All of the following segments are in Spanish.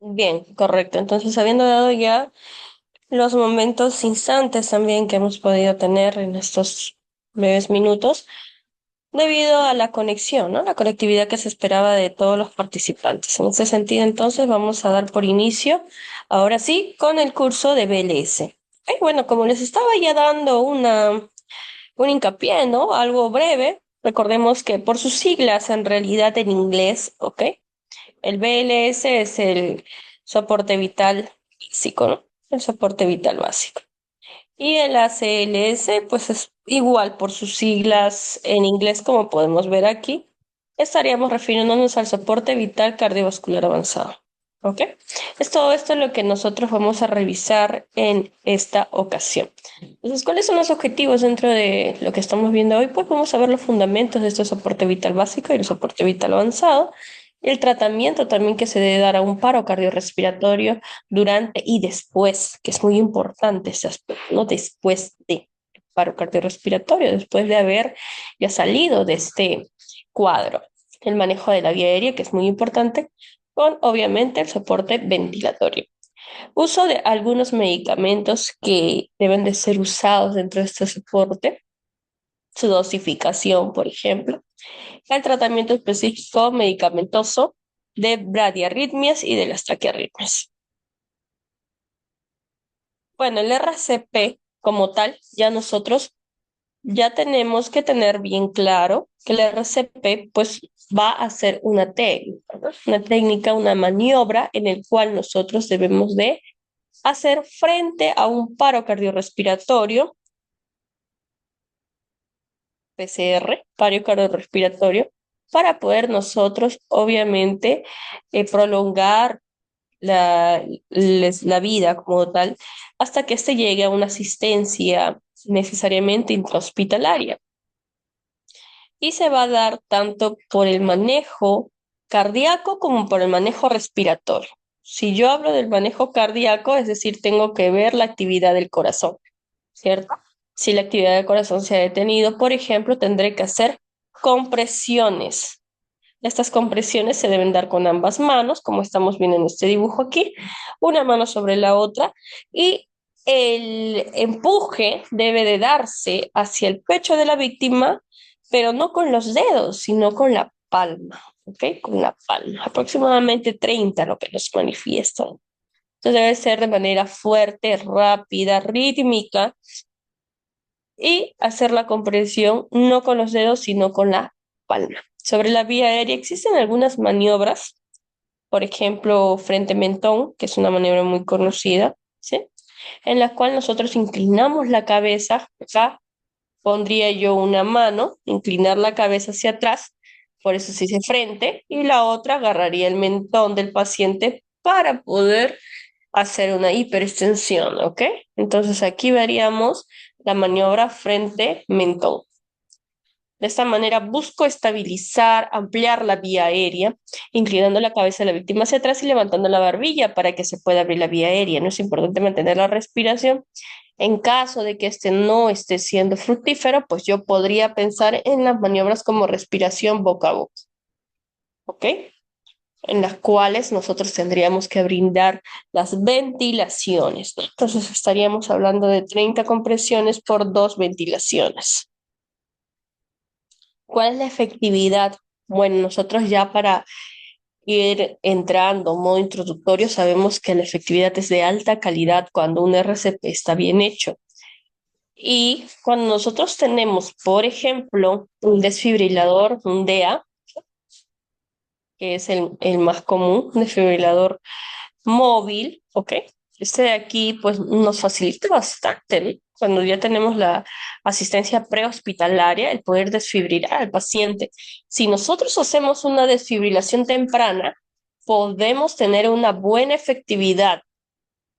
Bien, correcto. Entonces, habiendo dado ya los momentos instantes también que hemos podido tener en estos breves minutos, debido a la conexión, ¿no? La conectividad que se esperaba de todos los participantes. En ese sentido, entonces, vamos a dar por inicio, ahora sí, con el curso de BLS. Bueno, como les estaba ya dando un hincapié, ¿no? Algo breve. Recordemos que por sus siglas, en realidad en inglés, ¿ok? El BLS es el soporte vital básico, ¿no? El soporte vital básico. Y el ACLS, pues es igual por sus siglas en inglés, como podemos ver aquí. Estaríamos refiriéndonos al soporte vital cardiovascular avanzado. ¿Ok? Todo esto es lo que nosotros vamos a revisar en esta ocasión. Entonces, ¿cuáles son los objetivos dentro de lo que estamos viendo hoy? Pues vamos a ver los fundamentos de este soporte vital básico y el soporte vital avanzado. El tratamiento también que se debe dar a un paro cardiorrespiratorio durante y después, que es muy importante ese aspecto, ¿no? Después de paro cardiorrespiratorio, después de haber ya salido de este cuadro. El manejo de la vía aérea, que es muy importante, con obviamente el soporte ventilatorio. Uso de algunos medicamentos que deben de ser usados dentro de este soporte, su dosificación, por ejemplo, el tratamiento específico medicamentoso de bradiarritmias y de las taquiarritmias. Bueno, el RCP como tal, ya nosotros ya tenemos que tener bien claro que el RCP pues va a ser una técnica, ¿no? Una técnica, una maniobra en el cual nosotros debemos de hacer frente a un paro cardiorrespiratorio, PCR, paro cardiorrespiratorio, para poder nosotros obviamente prolongar la vida como tal hasta que éste llegue a una asistencia necesariamente intrahospitalaria. Y se va a dar tanto por el manejo cardíaco como por el manejo respiratorio. Si yo hablo del manejo cardíaco, es decir, tengo que ver la actividad del corazón, ¿cierto? Si la actividad del corazón se ha detenido, por ejemplo, tendré que hacer compresiones. Estas compresiones se deben dar con ambas manos, como estamos viendo en este dibujo aquí, una mano sobre la otra, y el empuje debe de darse hacia el pecho de la víctima, pero no con los dedos, sino con la palma, ¿ok? Con la palma, aproximadamente 30 lo que nos manifiesta. Entonces debe ser de manera fuerte, rápida, rítmica, y hacer la compresión no con los dedos, sino con la palma. Sobre la vía aérea existen algunas maniobras, por ejemplo, frente mentón, que es una maniobra muy conocida, ¿sí? En la cual nosotros inclinamos la cabeza, acá pondría yo una mano, inclinar la cabeza hacia atrás, por eso se dice frente, y la otra agarraría el mentón del paciente para poder hacer una hiperextensión, ¿ok? Entonces aquí veríamos la maniobra frente-mentón. De esta manera busco estabilizar, ampliar la vía aérea, inclinando la cabeza de la víctima hacia atrás y levantando la barbilla para que se pueda abrir la vía aérea. No es importante mantener la respiración. En caso de que este no esté siendo fructífero, pues yo podría pensar en las maniobras como respiración boca a boca, ¿ok? En las cuales nosotros tendríamos que brindar las ventilaciones, ¿no? Entonces estaríamos hablando de 30 compresiones por 2 ventilaciones. ¿Cuál es la efectividad? Bueno, nosotros ya para ir entrando, modo introductorio, sabemos que la efectividad es de alta calidad cuando un RCP está bien hecho. Y cuando nosotros tenemos, por ejemplo, un desfibrilador, un DEA, que es el más común, un desfibrilador móvil, ¿ok? Este de aquí, pues nos facilita bastante, ¿no? Cuando ya tenemos la asistencia prehospitalaria, el poder desfibrilar al paciente. Si nosotros hacemos una desfibrilación temprana, podemos tener una buena efectividad.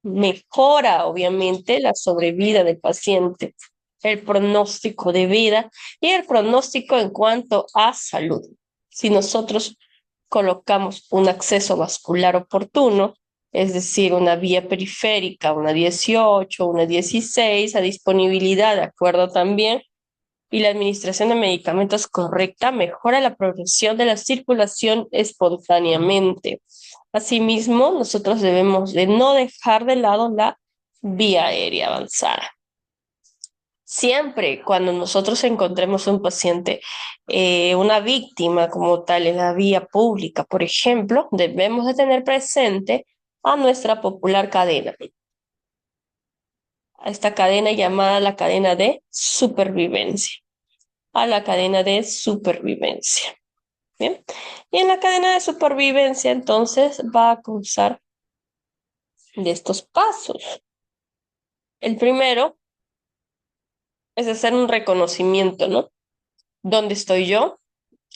Mejora, obviamente, la sobrevida del paciente, el pronóstico de vida y el pronóstico en cuanto a salud. Si nosotros colocamos un acceso vascular oportuno, es decir, una vía periférica, una 18, una 16, a disponibilidad, de acuerdo también y la administración de medicamentos correcta mejora la progresión de la circulación espontáneamente. Asimismo, nosotros debemos de no dejar de lado la vía aérea avanzada. Siempre cuando nosotros encontremos un paciente, una víctima como tal en la vía pública, por ejemplo, debemos de tener presente a nuestra popular cadena, a esta cadena llamada la cadena de supervivencia, a la cadena de supervivencia. Bien, y en la cadena de supervivencia entonces va a constar de estos pasos. El primero es hacer un reconocimiento, ¿no? ¿Dónde estoy yo?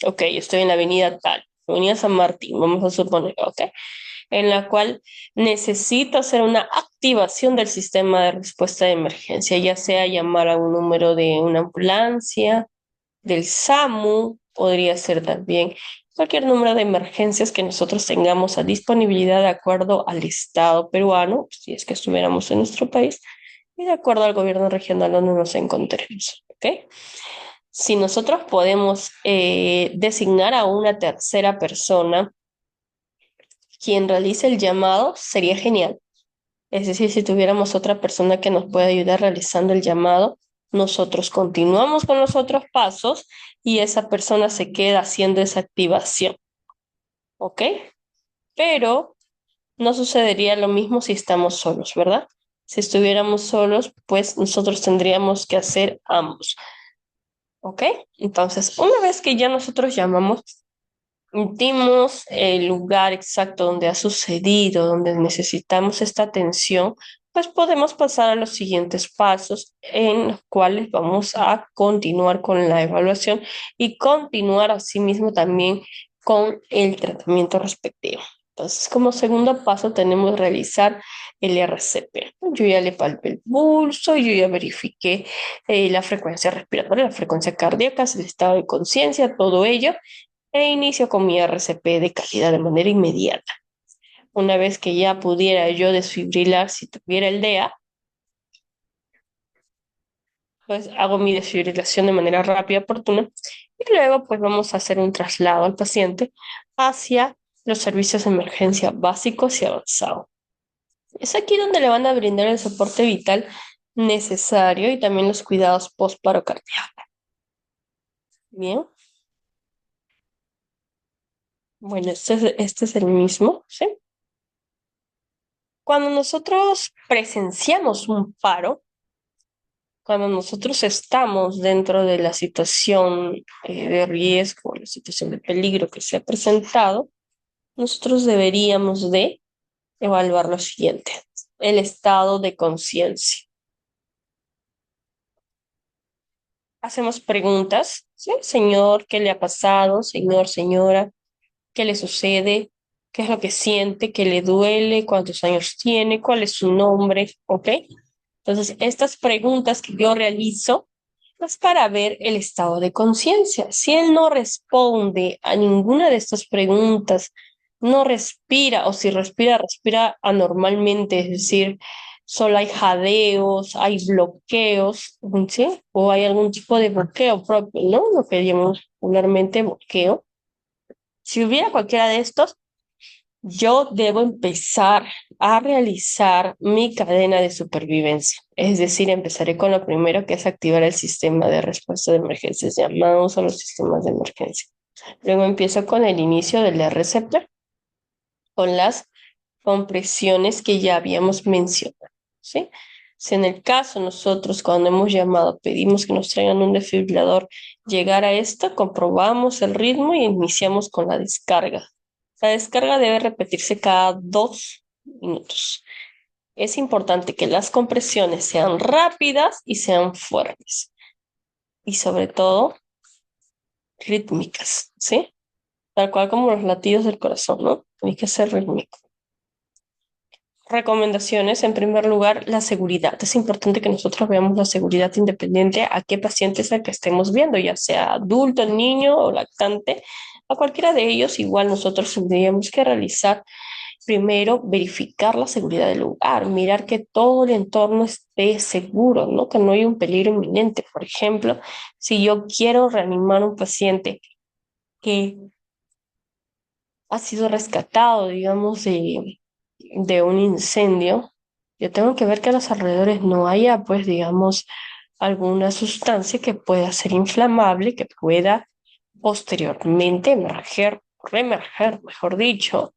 Ok, estoy en la avenida tal, avenida San Martín, vamos a suponer, ok, en la cual necesito hacer una activación del sistema de respuesta de emergencia, ya sea llamar a un número de una ambulancia, del SAMU, podría ser también cualquier número de emergencias que nosotros tengamos a disponibilidad de acuerdo al Estado peruano, si es que estuviéramos en nuestro país, y de acuerdo al gobierno regional donde nos encontremos, ¿ok? Si nosotros podemos designar a una tercera persona quien realice el llamado, sería genial. Es decir, si tuviéramos otra persona que nos pueda ayudar realizando el llamado, nosotros continuamos con los otros pasos y esa persona se queda haciendo esa activación. ¿Ok? Pero no sucedería lo mismo si estamos solos, ¿verdad? Si estuviéramos solos, pues nosotros tendríamos que hacer ambos. ¿Ok? Entonces, una vez que ya nosotros llamamos, dimos el lugar exacto donde ha sucedido, donde necesitamos esta atención, pues podemos pasar a los siguientes pasos en los cuales vamos a continuar con la evaluación y continuar asimismo también con el tratamiento respectivo. Entonces, como segundo paso tenemos realizar el RCP. Yo ya le palpé el pulso, yo ya verifiqué la frecuencia respiratoria, la frecuencia cardíaca, el estado de conciencia, todo ello e inicio con mi RCP de calidad de manera inmediata. Una vez que ya pudiera yo desfibrilar si tuviera el DEA, pues hago mi desfibrilación de manera rápida, oportuna, y luego pues vamos a hacer un traslado al paciente hacia los servicios de emergencia básicos y avanzados. Es aquí donde le van a brindar el soporte vital necesario y también los cuidados post-paro cardíaco. Bien, bueno, este es el mismo, ¿sí? Cuando nosotros presenciamos un paro, cuando nosotros estamos dentro de la situación de riesgo, la situación de peligro que se ha presentado, nosotros deberíamos de evaluar lo siguiente: el estado de conciencia. Hacemos preguntas, ¿sí? Señor, ¿qué le ha pasado? Señor, señora, ¿qué le sucede? ¿Qué es lo que siente? ¿Qué le duele? ¿Cuántos años tiene? ¿Cuál es su nombre? ¿Ok? Entonces, estas preguntas que yo realizo es para ver el estado de conciencia. Si él no responde a ninguna de estas preguntas, no respira, o si respira, respira anormalmente, es decir, solo hay jadeos, hay bloqueos, ¿sí? O hay algún tipo de bloqueo propio, ¿no? Lo que llamamos popularmente bloqueo. Si hubiera cualquiera de estos, yo debo empezar a realizar mi cadena de supervivencia. Es decir, empezaré con lo primero, que es activar el sistema de respuesta de emergencias, llamados a los sistemas de emergencia. Luego empiezo con el inicio del RCP, con las compresiones que ya habíamos mencionado, ¿sí? Si en el caso nosotros cuando hemos llamado pedimos que nos traigan un desfibrilador, llegar a esto, comprobamos el ritmo y iniciamos con la descarga. La descarga debe repetirse cada 2 minutos. Es importante que las compresiones sean rápidas y sean fuertes. Y sobre todo, rítmicas, ¿sí? Tal cual como los latidos del corazón, ¿no? Tiene que ser rítmico. Recomendaciones, en primer lugar, la seguridad. Es importante que nosotros veamos la seguridad independiente a qué paciente es el que estemos viendo, ya sea adulto, niño o lactante. A cualquiera de ellos, igual nosotros tendríamos que realizar primero verificar la seguridad del lugar, mirar que todo el entorno esté seguro, ¿no? Que no hay un peligro inminente. Por ejemplo, si yo quiero reanimar a un paciente que ha sido rescatado, digamos, de un incendio, yo tengo que ver que a los alrededores no haya, pues, digamos, alguna sustancia que pueda ser inflamable, que pueda posteriormente emerger, reemerger, mejor dicho,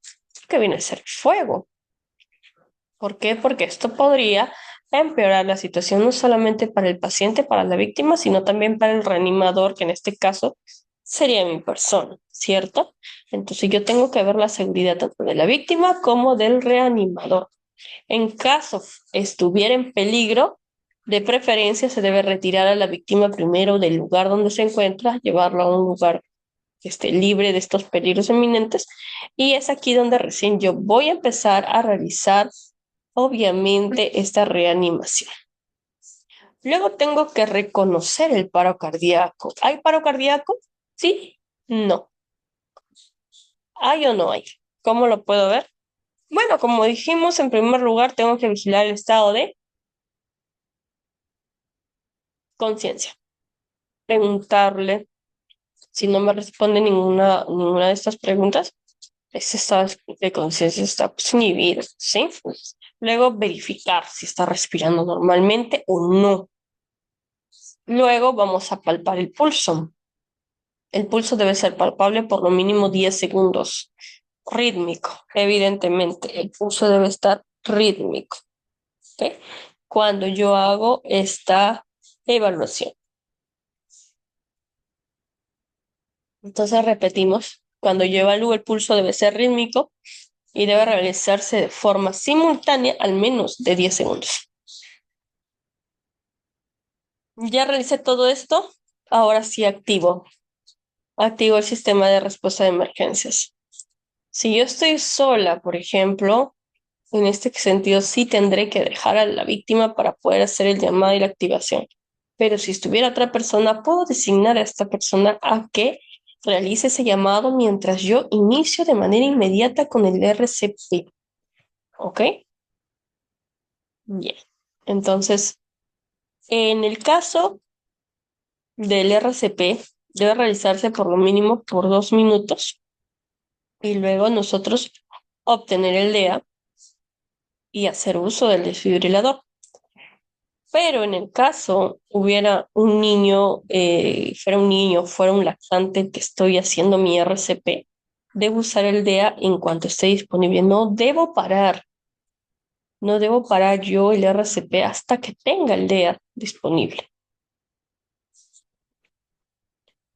que viene a ser fuego. ¿Por qué? Porque esto podría empeorar la situación no solamente para el paciente, para la víctima, sino también para el reanimador, que en este caso sería mi persona, ¿cierto? Entonces yo tengo que ver la seguridad tanto de la víctima como del reanimador. En caso estuviera en peligro, de preferencia se debe retirar a la víctima primero del lugar donde se encuentra, llevarlo a un lugar que esté libre de estos peligros inminentes, y es aquí donde recién yo voy a empezar a realizar, obviamente, esta reanimación. Luego tengo que reconocer el paro cardíaco. ¿Hay paro cardíaco? Sí, no. ¿Hay o no hay? ¿Cómo lo puedo ver? Bueno, como dijimos, en primer lugar tengo que vigilar el estado de conciencia. Preguntarle, si no me responde ninguna de estas preguntas, ese estado de conciencia está pues, inhibido, ¿sí? Luego verificar si está respirando normalmente o no. Luego vamos a palpar el pulso. El pulso debe ser palpable por lo mínimo 10 segundos. Rítmico, evidentemente. El pulso debe estar rítmico. ¿Ok? Cuando yo hago esta evaluación. Entonces repetimos. Cuando yo evalúo el pulso debe ser rítmico y debe realizarse de forma simultánea al menos de 10 segundos. Ya realicé todo esto. Ahora sí activo el sistema de respuesta de emergencias. Si yo estoy sola, por ejemplo, en este sentido sí tendré que dejar a la víctima para poder hacer el llamado y la activación. Pero si estuviera otra persona, puedo designar a esta persona a que realice ese llamado mientras yo inicio de manera inmediata con el RCP. ¿Ok? Bien. Entonces, en el caso del RCP, debe realizarse por lo mínimo por 2 minutos y luego nosotros obtener el DEA y hacer uso del desfibrilador. Pero en el caso hubiera un niño, fuera un lactante que estoy haciendo mi RCP, debo usar el DEA en cuanto esté disponible. No debo parar yo el RCP hasta que tenga el DEA disponible.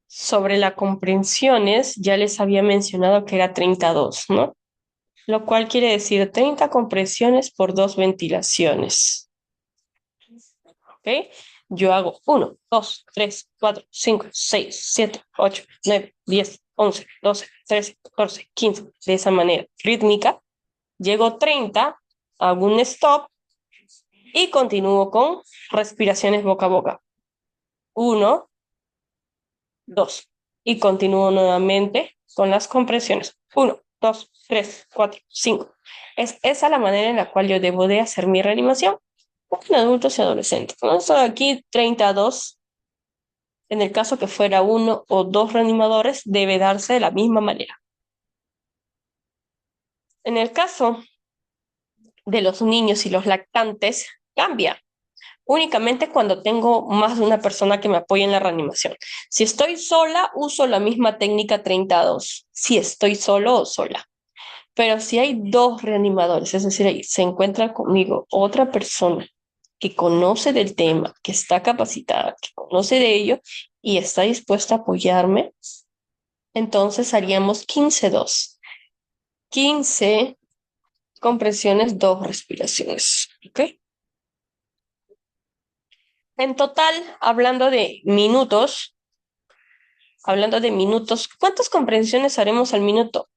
Sobre las comprensiones, ya les había mencionado que era 32, ¿no? Lo cual quiere decir 30 compresiones por 2 ventilaciones. ¿Ok? Yo hago 1, 2, 3, 4, 5, 6, 7, 8, 9, 10, 11, 12, 13, 14, 15. De esa manera rítmica. Llego a 30, hago un stop y continúo con respiraciones boca a boca. 1, 2. Y continúo nuevamente con las compresiones. 1, 2, 3, 4, 5. Es esa la manera en la cual yo debo de hacer mi reanimación en adultos y adolescentes. ¿No? Son aquí 32. En el caso que fuera 1 o 2 reanimadores, debe darse de la misma manera. En el caso de los niños y los lactantes, cambia. Únicamente cuando tengo más de una persona que me apoye en la reanimación. Si estoy sola, uso la misma técnica 32. Si estoy solo o sola. Pero si hay 2 reanimadores, es decir, ahí se encuentra conmigo otra persona que conoce del tema, que está capacitada, que conoce de ello y está dispuesta a apoyarme, entonces haríamos 15-2. 15 compresiones, 2 respiraciones. ¿Ok? En total, hablando de minutos, ¿cuántas compresiones haremos al minuto?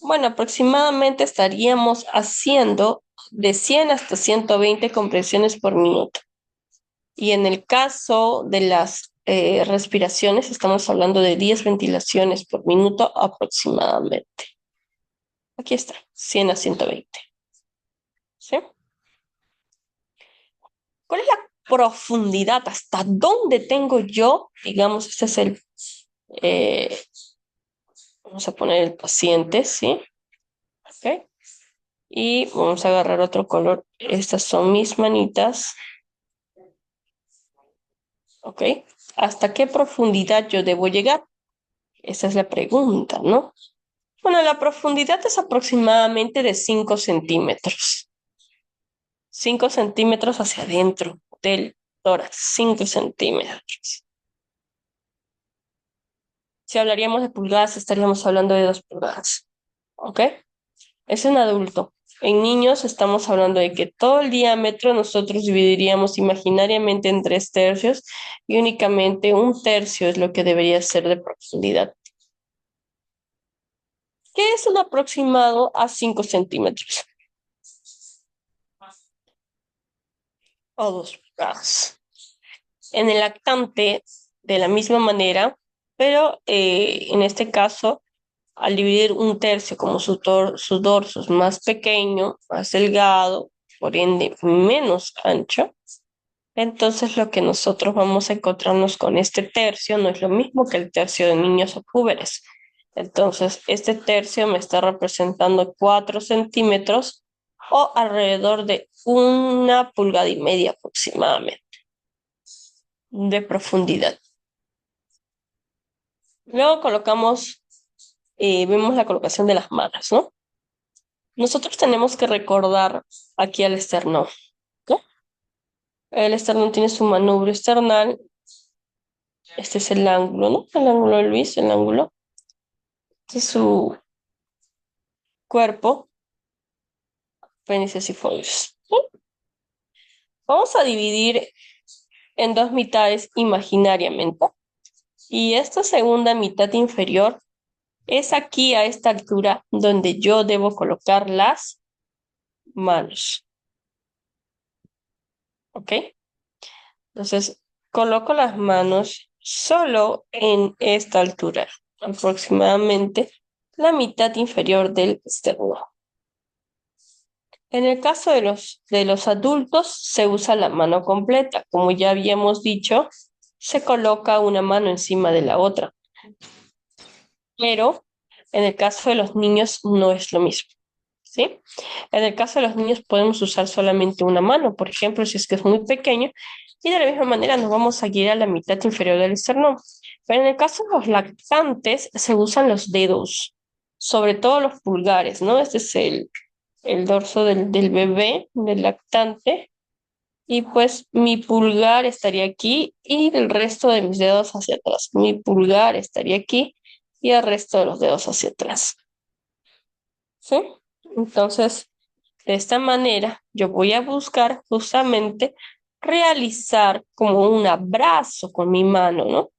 Bueno, aproximadamente estaríamos haciendo de 100 hasta 120 compresiones por minuto. Y en el caso de las respiraciones, estamos hablando de 10 ventilaciones por minuto aproximadamente. Aquí está, 100 a 120. ¿Sí? ¿Cuál es la profundidad? ¿Hasta dónde tengo yo? Digamos, este es eh, vamos a poner el paciente, ¿sí? ¿Ok? Y vamos a agarrar otro color. Estas son mis manitas, ¿ok? ¿Hasta qué profundidad yo debo llegar? Esa es la pregunta, ¿no? Bueno, la profundidad es aproximadamente de 5 centímetros. 5 centímetros hacia adentro del tórax, 5 centímetros. Si hablaríamos de pulgadas, estaríamos hablando de 2 pulgadas, ¿ok? Es en adulto. En niños estamos hablando de que todo el diámetro nosotros dividiríamos imaginariamente en 3 tercios y únicamente 1 tercio es lo que debería ser de profundidad, que es un aproximado a 5 centímetros o 2 pulgadas. En el lactante, de la misma manera, pero en este caso, al dividir 1 tercio, como su dorso es más pequeño, más delgado, por ende menos ancho, entonces lo que nosotros vamos a encontrarnos con este tercio no es lo mismo que el tercio de niños o púberes. Entonces, este tercio me está representando 4 centímetros o alrededor de 1,5 pulgadas aproximadamente de profundidad. Luego colocamos, vemos la colocación de las manos, ¿no? Nosotros tenemos que recordar aquí al esternón, ¿no? El esternón tiene su manubrio esternal. Este es el ángulo, ¿no? El ángulo de Luis, el ángulo. Este es su cuerpo, pénices y folios. ¿Sí? Vamos a dividir en 2 mitades imaginariamente. Y esta segunda mitad inferior es aquí a esta altura donde yo debo colocar las manos. ¿Ok? Entonces, coloco las manos solo en esta altura, aproximadamente la mitad inferior del esternón. En el caso de los adultos, se usa la mano completa. Como ya habíamos dicho, se coloca una mano encima de la otra. Pero en el caso de los niños no es lo mismo, ¿sí? En el caso de los niños podemos usar solamente una mano, por ejemplo, si es que es muy pequeño, y de la misma manera nos vamos a guiar a la mitad inferior del esternón. Pero en el caso de los lactantes se usan los dedos, sobre todo los pulgares, ¿no? Este es el dorso del bebé, del lactante, y pues mi pulgar estaría aquí y el resto de mis dedos hacia atrás. Mi pulgar estaría aquí y el resto de los dedos hacia atrás. ¿Sí? Entonces, de esta manera, yo voy a buscar justamente realizar como un abrazo con mi mano, ¿no?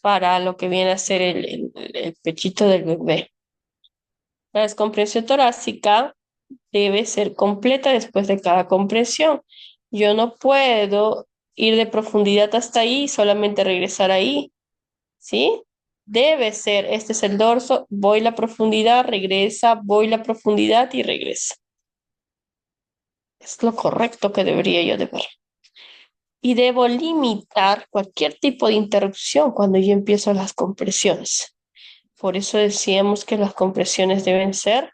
Para lo que viene a ser el pechito del bebé. La descompresión torácica debe ser completa después de cada compresión. Yo no puedo ir de profundidad hasta ahí y solamente regresar ahí, ¿sí? Debe ser, este es el dorso, voy la profundidad, regresa, voy la profundidad y regresa. Es lo correcto que debería yo de ver. Y debo limitar cualquier tipo de interrupción cuando yo empiezo las compresiones. Por eso decíamos que las compresiones deben ser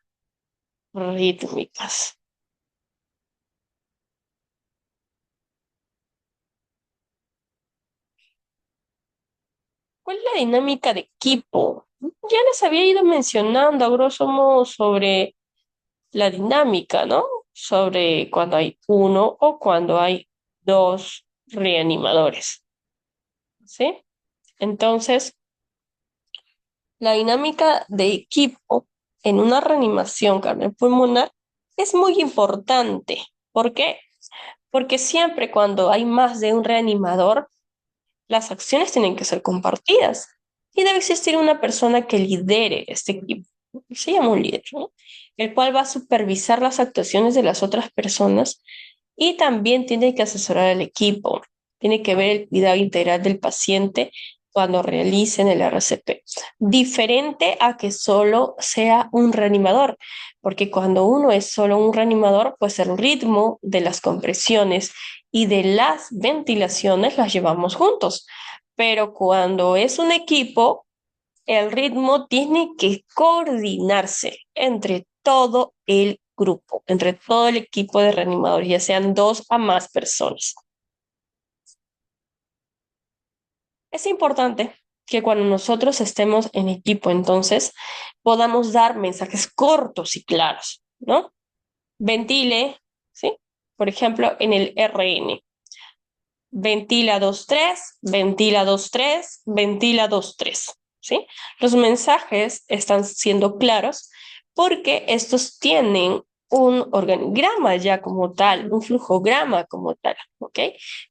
rítmicas. ¿Cuál es la dinámica de equipo? Ya les había ido mencionando a grosso modo sobre la dinámica, ¿no? Sobre cuando hay uno o cuando hay dos reanimadores, ¿sí? Entonces, la dinámica de equipo en una reanimación cardiopulmonar es muy importante. ¿Por qué? Porque siempre cuando hay más de un reanimador, las acciones tienen que ser compartidas y debe existir una persona que lidere este equipo. Se llama un líder, ¿no? El cual va a supervisar las actuaciones de las otras personas y también tiene que asesorar al equipo. Tiene que ver el cuidado integral del paciente cuando realicen el RCP. Diferente a que solo sea un reanimador, porque cuando uno es solo un reanimador, pues el ritmo de las compresiones y de las ventilaciones las llevamos juntos. Pero cuando es un equipo, el ritmo tiene que coordinarse entre todo el grupo, entre todo el equipo de reanimadores, ya sean dos a más personas. Es importante que cuando nosotros estemos en equipo, entonces, podamos dar mensajes cortos y claros, ¿no? Ventile, ¿sí? Por ejemplo, en el RN. Ventila 2-3, ventila 2-3, ventila 2-3, ¿sí? Los mensajes están siendo claros porque estos tienen un organigrama ya como tal, un flujograma como tal, ¿ok?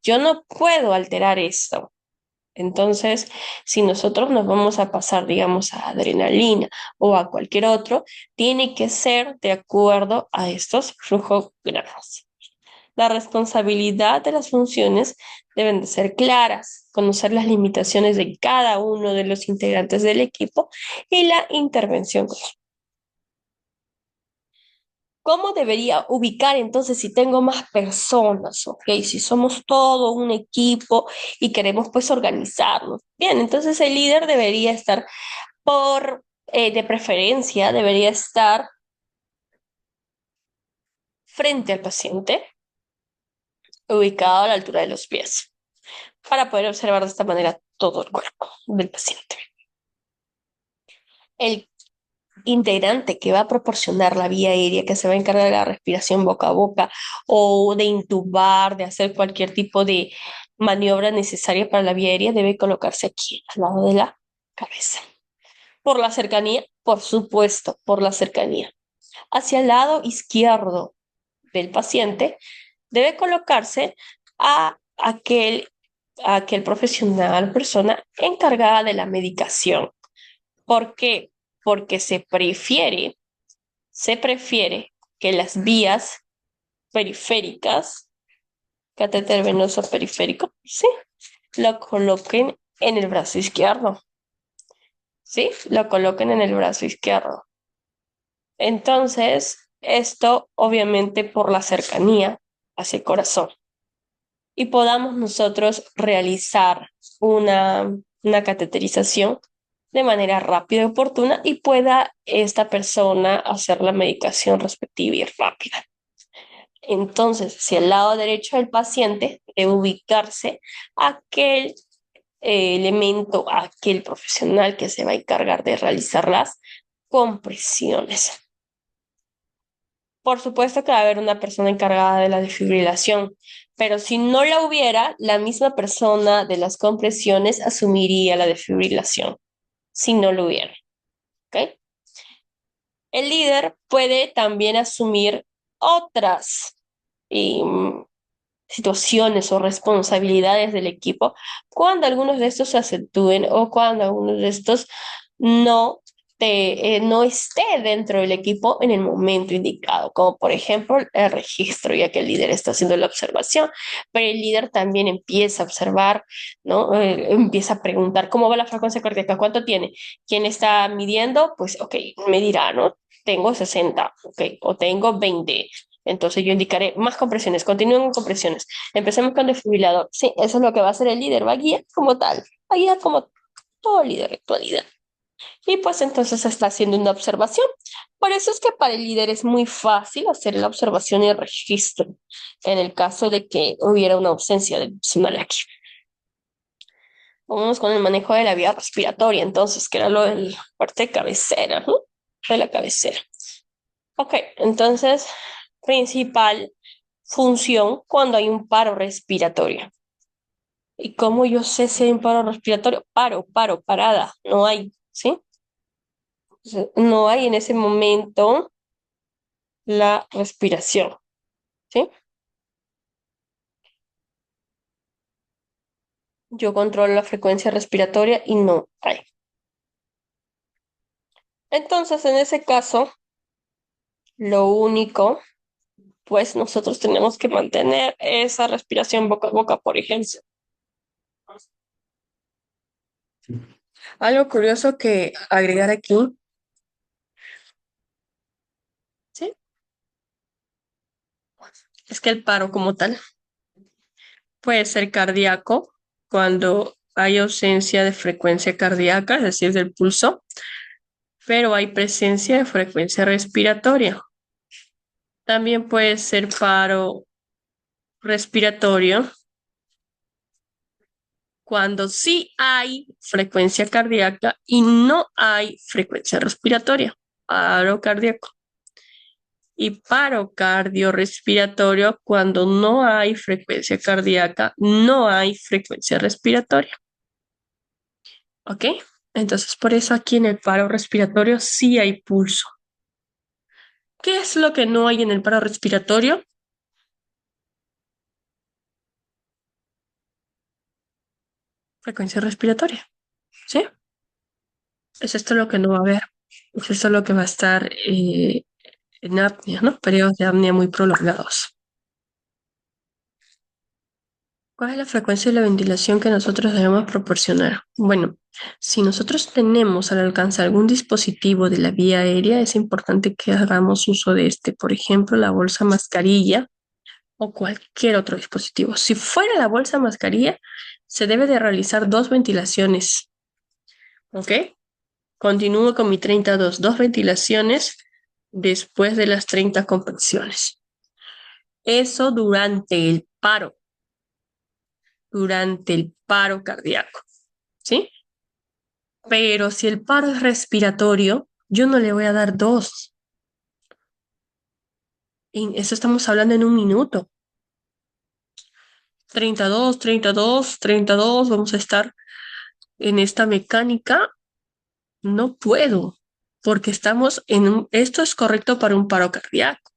Yo no puedo alterar esto. Entonces, si nosotros nos vamos a pasar, digamos, a adrenalina o a cualquier otro, tiene que ser de acuerdo a estos flujogramas. La responsabilidad de las funciones deben de ser claras, conocer las limitaciones de cada uno de los integrantes del equipo y la intervención. ¿Cómo debería ubicar entonces si tengo más personas? ¿Ok? Si somos todo un equipo y queremos pues organizarnos. Bien, entonces el líder debería estar de preferencia, debería estar frente al paciente, ubicado a la altura de los pies, para poder observar de esta manera todo el cuerpo del paciente. El integrante que va a proporcionar la vía aérea, que se va a encargar de la respiración boca a boca o de intubar, de hacer cualquier tipo de maniobra necesaria para la vía aérea, debe colocarse aquí, al lado de la cabeza. Por la cercanía, por supuesto, por la cercanía. Hacia el lado izquierdo del paciente debe colocarse a aquel profesional, persona encargada de la medicación. ¿Por qué? Porque se prefiere que las vías periféricas, catéter venoso periférico, ¿sí? Lo coloquen en el brazo izquierdo, ¿sí? Lo coloquen en el brazo izquierdo. Entonces, esto obviamente por la cercanía hacia el corazón. Y podamos nosotros realizar una cateterización de manera rápida y oportuna y pueda esta persona hacer la medicación respectiva y rápida. Entonces, si al lado derecho del paciente debe ubicarse aquel elemento, aquel profesional que se va a encargar de realizar las compresiones. Por supuesto que va a haber una persona encargada de la desfibrilación, pero si no la hubiera, la misma persona de las compresiones asumiría la desfibrilación, si no lo hubiera. ¿Ok? El líder puede también asumir otras em, situaciones o responsabilidades del equipo cuando algunos de estos se acentúen o cuando algunos de estos no, no esté dentro del equipo en el momento indicado, como por ejemplo el registro, ya que el líder está haciendo la observación, pero el líder también empieza a observar, ¿no? Empieza a preguntar cómo va la frecuencia cardíaca, cuánto tiene, quién está midiendo, pues ok, me dirá, ¿no? Tengo 60, ok, o tengo 20. Entonces yo indicaré más compresiones, continúen con compresiones. Empecemos con desfibrilador. Sí, eso es lo que va a hacer el líder, va a guiar como tal, va a guiar como todo líder de actualidad. Y pues entonces está haciendo una observación. Por eso es que para el líder es muy fácil hacer la observación y el registro en el caso de que hubiera una ausencia de personal aquí. Vamos con el manejo de la vía respiratoria, entonces, que era lo de la parte de cabecera, ¿no? De la cabecera. Ok, entonces, principal función cuando hay un paro respiratorio. ¿Y cómo yo sé si hay un paro respiratorio? Parada, no hay, ¿sí? No hay en ese momento la respiración, ¿sí? Yo controlo la frecuencia respiratoria y no hay. Entonces, en ese caso, lo único, pues nosotros tenemos que mantener esa respiración boca a boca, por ejemplo. Algo curioso que agregar aquí, ¿sí? Es que el paro como tal puede ser cardíaco cuando hay ausencia de frecuencia cardíaca, es decir, del pulso, pero hay presencia de frecuencia respiratoria. También puede ser paro respiratorio cuando sí hay frecuencia cardíaca y no hay frecuencia respiratoria, paro cardíaco. Y paro cardiorrespiratorio cuando no hay frecuencia cardíaca, no hay frecuencia respiratoria. ¿Ok? Entonces, por eso aquí en el paro respiratorio sí hay pulso. ¿Qué es lo que no hay en el paro respiratorio? Frecuencia respiratoria. ¿Sí? Es esto lo que no va a haber. Es esto lo que va a estar en apnea, ¿no? Periodos de apnea muy prolongados. ¿Cuál es la frecuencia de la ventilación que nosotros debemos proporcionar? Bueno, si nosotros tenemos al alcance algún dispositivo de la vía aérea, es importante que hagamos uso de este, por ejemplo, la bolsa mascarilla o cualquier otro dispositivo. Si fuera la bolsa mascarilla, se debe de realizar dos ventilaciones, ¿ok? Continúo con mi 32, dos ventilaciones después de las 30 compresiones. Eso durante el paro cardíaco, ¿sí? Pero si el paro es respiratorio, yo no le voy a dar dos. En eso estamos hablando en un minuto. 32, 32, 32, vamos a estar en esta mecánica. No puedo, porque estamos en esto es correcto para un paro cardíaco,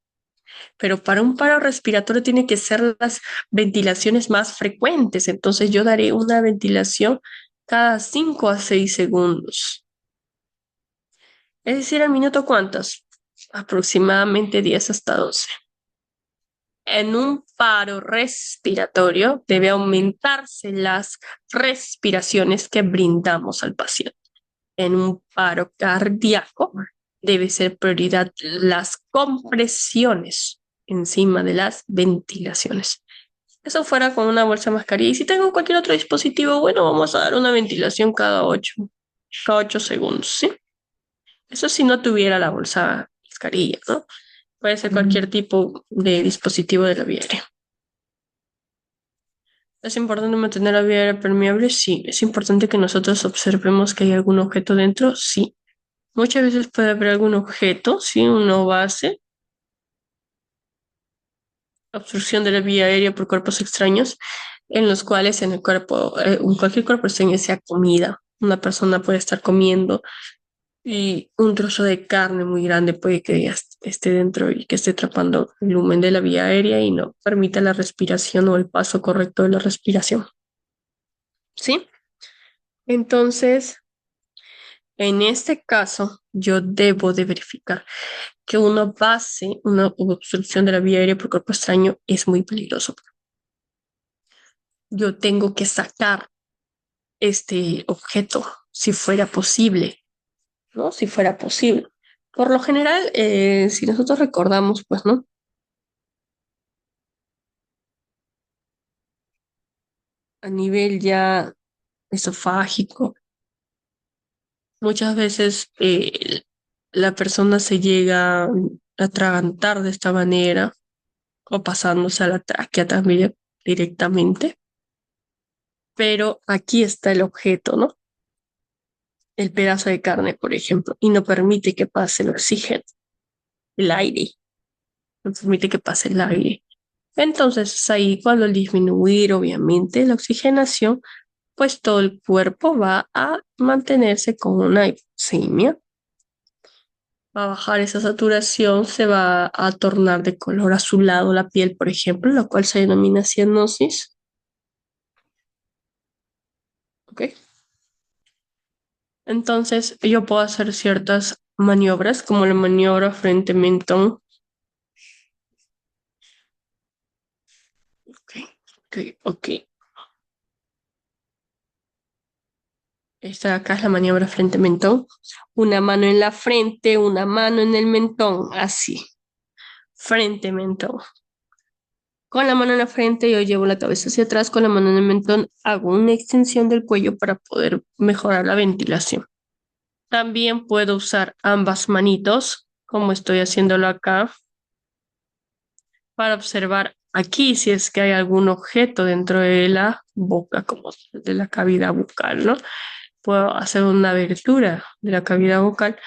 pero para un paro respiratorio tiene que ser las ventilaciones más frecuentes. Entonces yo daré una ventilación cada 5 a 6 segundos. Es decir, al minuto, ¿cuántas? Aproximadamente 10 hasta 12. En un paro respiratorio debe aumentarse las respiraciones que brindamos al paciente. En un paro cardíaco debe ser prioridad las compresiones encima de las ventilaciones. Eso fuera con una bolsa mascarilla. Y si tengo cualquier otro dispositivo, bueno, vamos a dar una ventilación cada 8 segundos, ¿sí? Eso si no tuviera la bolsa mascarilla, ¿no? Puede ser cualquier tipo de dispositivo de la vía aérea. ¿Es importante mantener la vía aérea permeable? Sí. ¿Es importante que nosotros observemos que hay algún objeto dentro? Sí. Muchas veces puede haber algún objeto, sí, una base, obstrucción de la vía aérea por cuerpos extraños, en los cuales en el cuerpo, en cualquier cuerpo extraño sea comida. Una persona puede estar comiendo y un trozo de carne muy grande puede que ya esté dentro y que esté atrapando el lumen de la vía aérea y no permita la respiración o el paso correcto de la respiración. ¿Sí? Entonces, en este caso, yo debo de verificar que una obstrucción de la vía aérea por cuerpo extraño es muy peligroso. Yo tengo que sacar este objeto si fuera posible, ¿no? Si fuera posible. Por lo general, si nosotros recordamos, pues, ¿no? A nivel ya esofágico, muchas veces la persona se llega a atragantar de esta manera o pasándose a la tráquea también directamente. Pero aquí está el objeto, ¿no? El pedazo de carne, por ejemplo, y no permite que pase el oxígeno, el aire, no permite que pase el aire. Entonces, es ahí cuando al disminuir, obviamente, la oxigenación, pues todo el cuerpo va a mantenerse con una hipoxemia. Va a bajar esa saturación, se va a tornar de color azulado la piel, por ejemplo, lo cual se denomina cianosis. ¿Ok? Entonces, yo puedo hacer ciertas maniobras, como la maniobra frente-mentón. Ok, ok, ok. Esta de acá es la maniobra frente-mentón. Una mano en la frente, una mano en el mentón, así. Frente-mentón. Con la mano en la frente yo llevo la cabeza hacia atrás, con la mano en el mentón hago una extensión del cuello para poder mejorar la ventilación. También puedo usar ambas manitos, como estoy haciéndolo acá, para observar aquí si es que hay algún objeto dentro de la boca, como de la cavidad bucal, ¿no? Puedo hacer una abertura de la cavidad bucal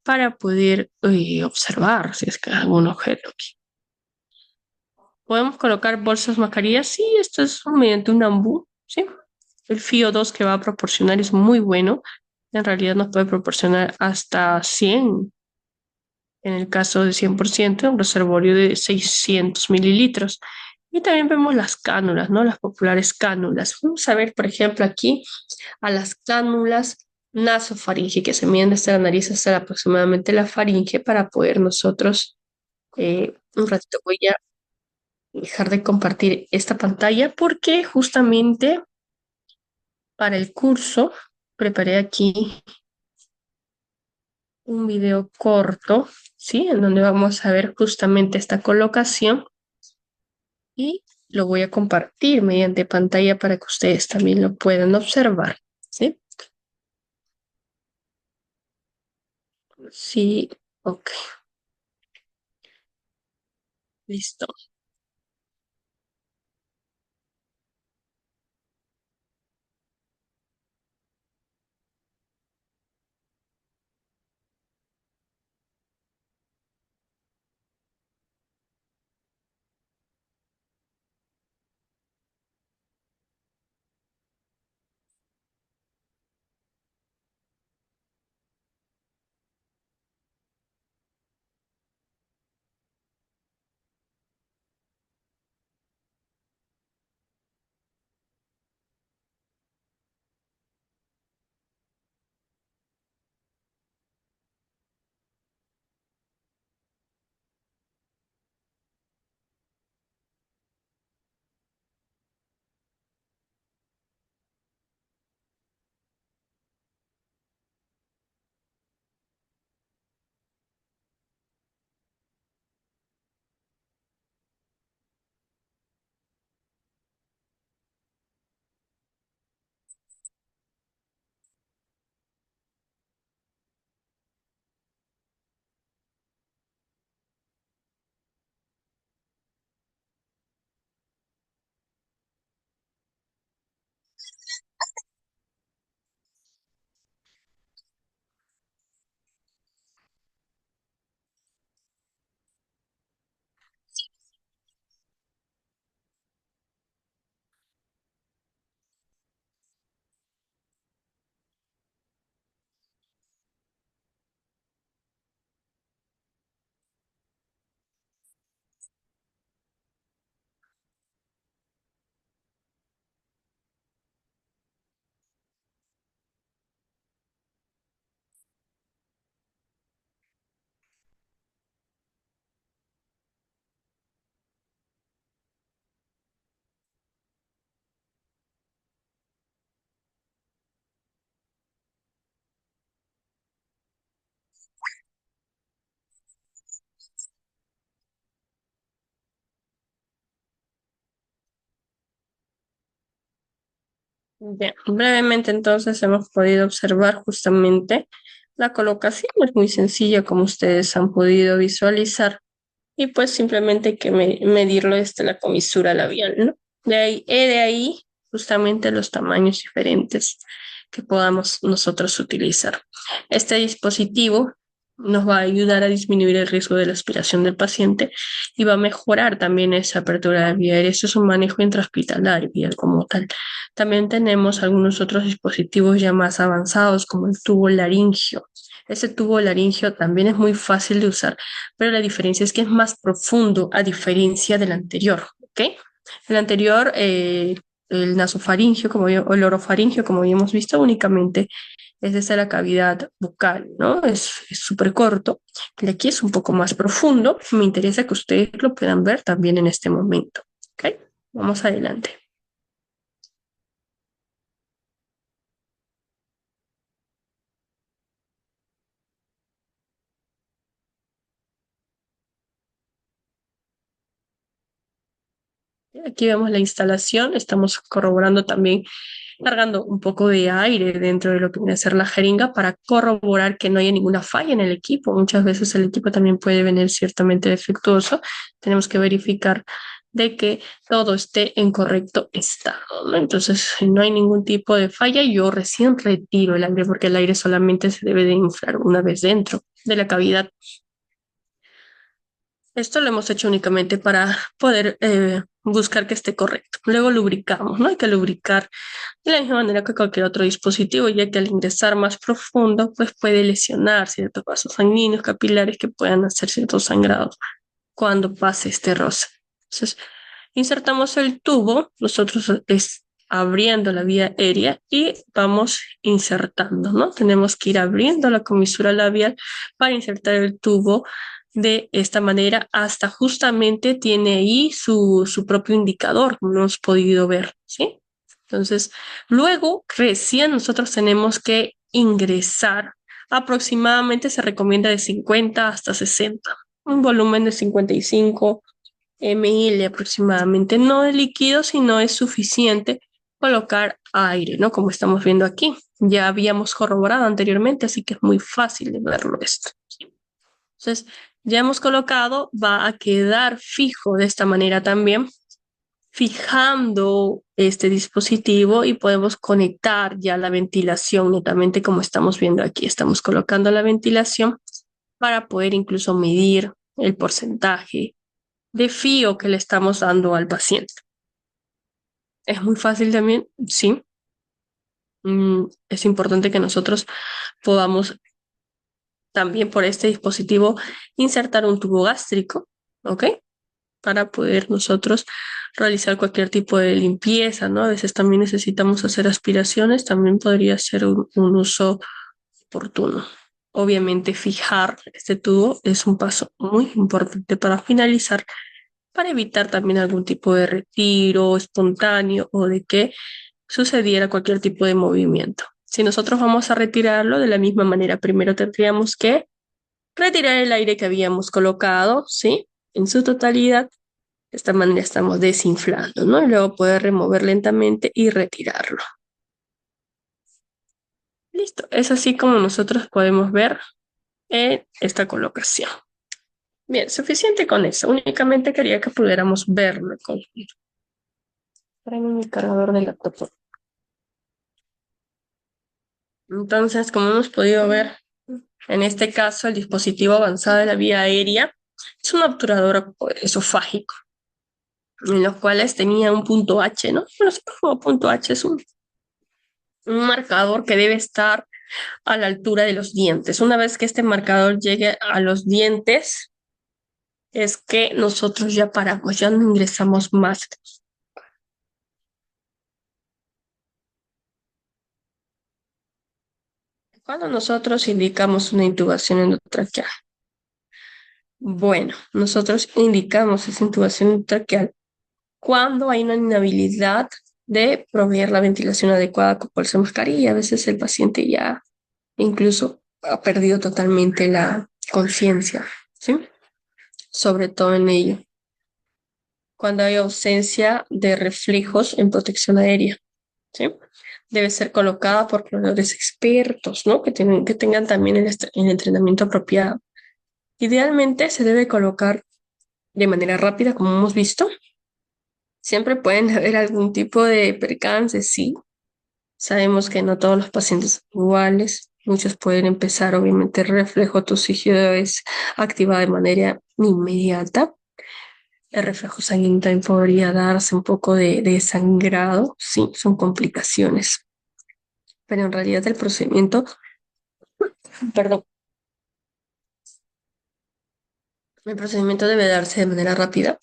para poder observar si es que hay algún objeto aquí. ¿Podemos colocar bolsas mascarillas? Sí, esto es mediante un ambú, ¿sí? El FIO 2 que va a proporcionar es muy bueno. En realidad nos puede proporcionar hasta 100, en el caso de 100%, un reservorio de 600 mililitros. Y también vemos las cánulas, ¿no? Las populares cánulas. Vamos a ver, por ejemplo, aquí a las cánulas nasofaringe, que se miden desde la nariz hasta aproximadamente la faringe para poder nosotros, un ratito voy a dejar de compartir esta pantalla porque justamente para el curso preparé aquí un video corto, ¿sí? En donde vamos a ver justamente esta colocación y lo voy a compartir mediante pantalla para que ustedes también lo puedan observar, ¿sí? Sí, ok, listo. Bien, brevemente entonces hemos podido observar justamente la colocación, es muy sencilla como ustedes han podido visualizar y pues simplemente hay que medirlo desde la comisura labial, ¿no? De ahí justamente los tamaños diferentes que podamos nosotros utilizar. Este dispositivo nos va a ayudar a disminuir el riesgo de la aspiración del paciente y va a mejorar también esa apertura de vía aérea. Eso es un manejo intrahospitalario como tal. También tenemos algunos otros dispositivos ya más avanzados como el tubo laringio. Ese tubo laringio también es muy fácil de usar, pero la diferencia es que es más profundo a diferencia del anterior, ¿ok? El anterior, el nasofaringio, o el orofaringio, como habíamos visto, únicamente es desde la cavidad bucal, ¿no? Es súper corto. El de aquí es un poco más profundo. Me interesa que ustedes lo puedan ver también en este momento, ¿ok? Vamos adelante. Aquí vemos la instalación, estamos corroborando también, cargando un poco de aire dentro de lo que viene a ser la jeringa para corroborar que no haya ninguna falla en el equipo. Muchas veces el equipo también puede venir ciertamente defectuoso. Tenemos que verificar de que todo esté en correcto estado, ¿no? Entonces, si no hay ningún tipo de falla, yo recién retiro el aire porque el aire solamente se debe de inflar una vez dentro de la cavidad. Esto lo hemos hecho únicamente para poder buscar que esté correcto. Luego lubricamos, ¿no? Hay que lubricar de la misma manera que cualquier otro dispositivo, ya que al ingresar más profundo, pues puede lesionar ciertos vasos sanguíneos, capilares que puedan hacer ciertos sangrados cuando pase este roce. Entonces, insertamos el tubo, nosotros es abriendo la vía aérea y vamos insertando, ¿no? Tenemos que ir abriendo la comisura labial para insertar el tubo de esta manera hasta justamente tiene ahí su propio indicador, como hemos podido ver, ¿sí? Entonces, luego recién nosotros tenemos que ingresar. Aproximadamente se recomienda de 50 hasta 60, un volumen de 55 ml aproximadamente, no de líquido, sino es suficiente colocar aire, ¿no? Como estamos viendo aquí. Ya habíamos corroborado anteriormente, así que es muy fácil de verlo esto. Entonces, ya hemos colocado, va a quedar fijo de esta manera también, fijando este dispositivo y podemos conectar ya la ventilación netamente como estamos viendo aquí. Estamos colocando la ventilación para poder incluso medir el porcentaje de fío que le estamos dando al paciente. Es muy fácil también, sí. Es importante que nosotros podamos también por este dispositivo insertar un tubo gástrico, ¿ok? Para poder nosotros realizar cualquier tipo de limpieza, ¿no? A veces también necesitamos hacer aspiraciones, también podría ser un uso oportuno. Obviamente fijar este tubo es un paso muy importante para finalizar, para evitar también algún tipo de retiro espontáneo o de que sucediera cualquier tipo de movimiento. Si nosotros vamos a retirarlo de la misma manera, primero tendríamos que retirar el aire que habíamos colocado, ¿sí? En su totalidad. De esta manera estamos desinflando, ¿no? Y luego poder remover lentamente y retirarlo. Listo. Es así como nosotros podemos ver en esta colocación. Bien, suficiente con eso. Únicamente quería que pudiéramos verlo con mi cargador de laptop. Entonces, como hemos podido ver, en este caso, el dispositivo avanzado de la vía aérea es un obturador esofágico, en los cuales tenía un punto H, ¿no? No sé cómo punto H es un marcador que debe estar a la altura de los dientes. Una vez que este marcador llegue a los dientes, es que nosotros ya paramos, ya no ingresamos más. Cuando nosotros indicamos una intubación endotraqueal, bueno, nosotros indicamos esa intubación endotraqueal cuando hay una inhabilidad de proveer la ventilación adecuada con bolsa de mascarilla. A veces el paciente ya incluso ha perdido totalmente la conciencia, ¿sí? Sobre todo en ello. Cuando hay ausencia de reflejos en protección aérea, ¿sí? Debe ser colocada por proveedores expertos, ¿no? Que tengan también el entrenamiento apropiado. Idealmente se debe colocar de manera rápida, como hemos visto. Siempre pueden haber algún tipo de percance, sí. Sabemos que no todos los pacientes son iguales. Muchos pueden empezar, obviamente, el reflejo tusígeo es activado de manera inmediata. El reflejo sanguíneo también podría darse un poco de sangrado, sí, son complicaciones. Pero en realidad el procedimiento, perdón, el procedimiento debe darse de manera rápida,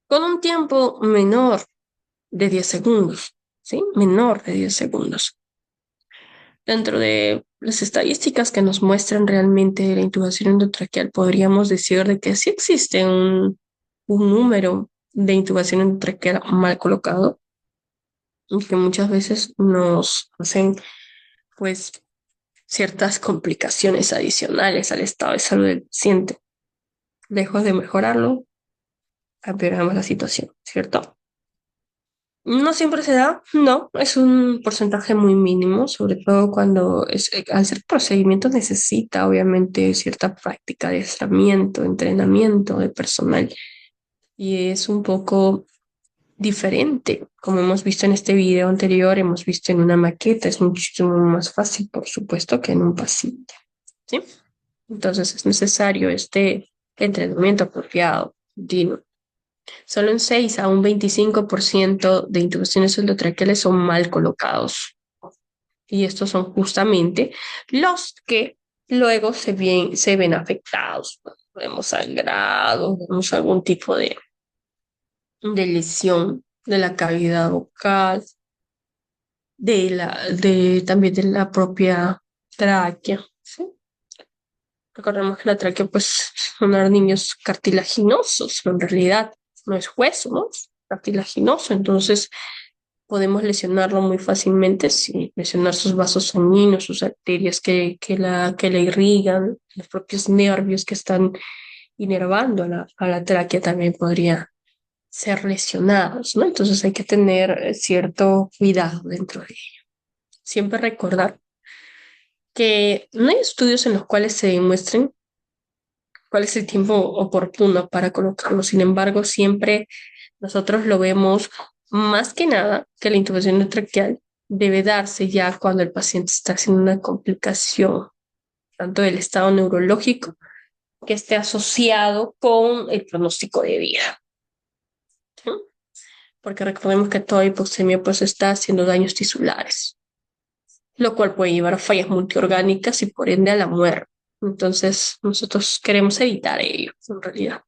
con un tiempo menor de 10 segundos, ¿sí? Menor de 10 segundos. Dentro de las estadísticas que nos muestran realmente la intubación endotraqueal, podríamos decir de que sí existe un número de intubación endotraqueal mal colocado, y que muchas veces nos hacen, pues, ciertas complicaciones adicionales al estado de salud del paciente. Lejos de mejorarlo, empeoramos la situación, ¿cierto? No siempre se da, no, es un porcentaje muy mínimo, sobre todo cuando al ser procedimiento necesita obviamente cierta práctica, adiestramiento, entrenamiento de personal y es un poco diferente. Como hemos visto en este video anterior, hemos visto en una maqueta, es muchísimo más fácil, por supuesto, que en un paciente, ¿sí? Entonces es necesario este entrenamiento apropiado, continuo. Solo en 6 a un 25% de intubaciones endotraqueales son mal colocados. Y estos son justamente los que luego se ven afectados. Vemos sangrado, vemos algún tipo de lesión de la cavidad vocal, también de la propia tráquea. ¿Sí? Recordemos que la tráquea, pues, son niños cartilaginosos, pero en realidad no es hueso, ¿no? Es cartilaginoso, entonces podemos lesionarlo muy fácilmente, sí, lesionar sus vasos sanguíneos, sus arterias que la irrigan, los propios nervios que están inervando a la tráquea también podría ser lesionados, ¿no? Entonces hay que tener cierto cuidado dentro de ello. Siempre recordar que no hay estudios en los cuales se demuestren cuál es el tiempo oportuno para colocarlo. Sin embargo, siempre nosotros lo vemos más que nada que la intubación traqueal debe darse ya cuando el paciente está haciendo una complicación, tanto del estado neurológico que esté asociado con el pronóstico de vida. ¿Sí? Porque recordemos que toda hipoxemia pues está haciendo daños tisulares, lo cual puede llevar a fallas multiorgánicas y por ende a la muerte. Entonces, nosotros queremos evitar ello, en realidad.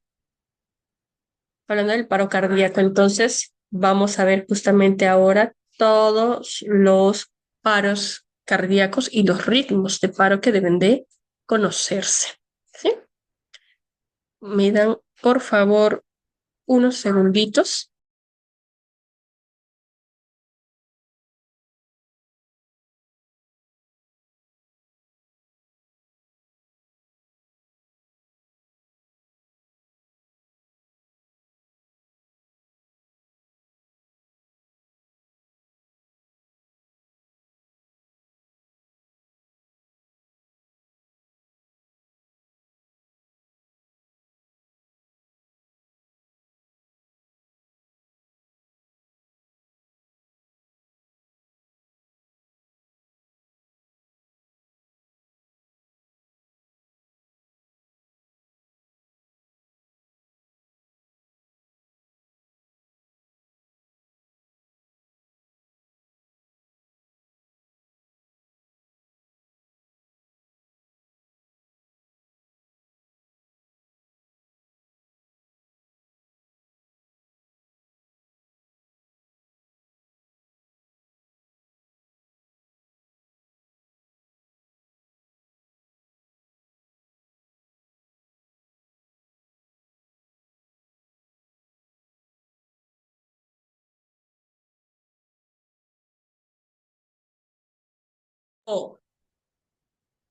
Hablando del paro cardíaco, entonces vamos a ver justamente ahora todos los paros cardíacos y los ritmos de paro que deben de conocerse. ¿Sí? Me dan, por favor, unos segunditos. Oh,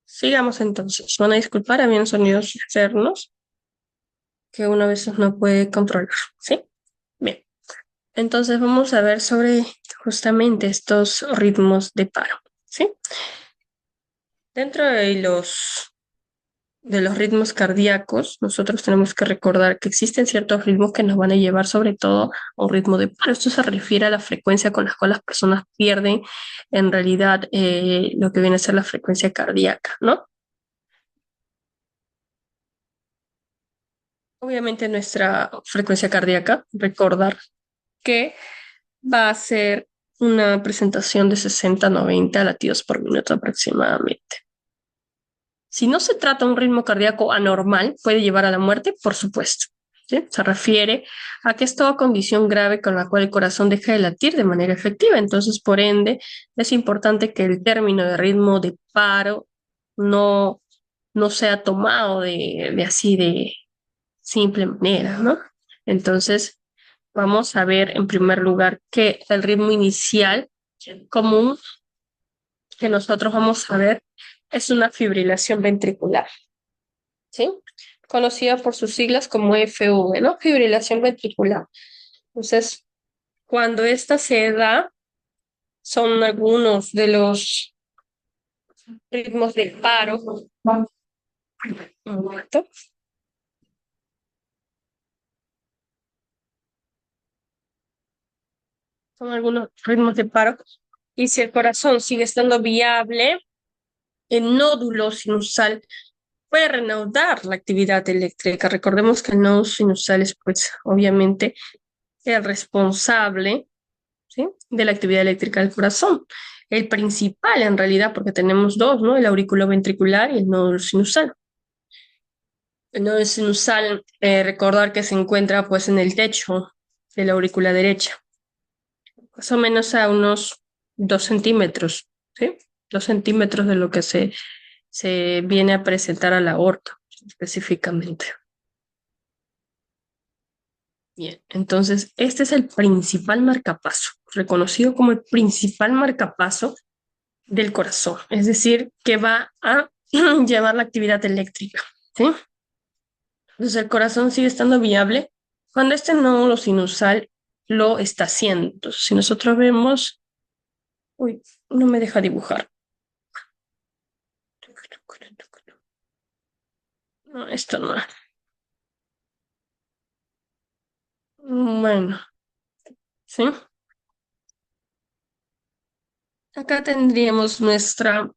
sigamos entonces. Van a disculpar, habían sonidos externos que uno a veces no puede controlar. ¿Sí? Bien. Entonces vamos a ver sobre justamente estos ritmos de paro. ¿Sí? Dentro de los ritmos cardíacos, nosotros tenemos que recordar que existen ciertos ritmos que nos van a llevar sobre todo a un ritmo de paro. Esto se refiere a la frecuencia con la cual las personas pierden en realidad lo que viene a ser la frecuencia cardíaca, ¿no? Obviamente nuestra frecuencia cardíaca, recordar que va a ser una presentación de 60-90 latidos por minuto aproximadamente. Si no se trata de un ritmo cardíaco anormal, puede llevar a la muerte, por supuesto. ¿Sí? Se refiere a que es toda condición grave con la cual el corazón deja de latir de manera efectiva. Entonces, por ende, es importante que el término de ritmo de paro no, no sea tomado de así de simple manera, ¿no? Entonces, vamos a ver en primer lugar que el ritmo inicial común que nosotros vamos a ver es una fibrilación ventricular. ¿Sí? conocida por sus siglas como FV, ¿no? Fibrilación ventricular. Entonces, cuando esta se da, son algunos de los ritmos del paro. Un momento. Son algunos ritmos de paro. Y si el corazón sigue estando viable, el nódulo sinusal puede reanudar la actividad eléctrica. Recordemos que el nódulo sinusal es, pues, obviamente, el responsable, ¿sí?, de la actividad eléctrica del corazón. El principal, en realidad, porque tenemos dos, ¿no? El aurículo ventricular y el nódulo sinusal. El nódulo sinusal, recordar que se encuentra, pues, en el techo de la aurícula derecha, más o menos a unos 2 centímetros, ¿sí? 2 centímetros de lo que se viene a presentar a la aorta, específicamente. Bien, entonces este es el principal marcapaso, reconocido como el principal marcapaso del corazón, es decir, que va a llevar la actividad eléctrica, ¿sí? Entonces el corazón sigue estando viable cuando este nódulo sinusal lo está haciendo. Entonces, si nosotros vemos, uy, no me deja dibujar. No, esto no. Bueno, ¿sí? Acá tendríamos nuestro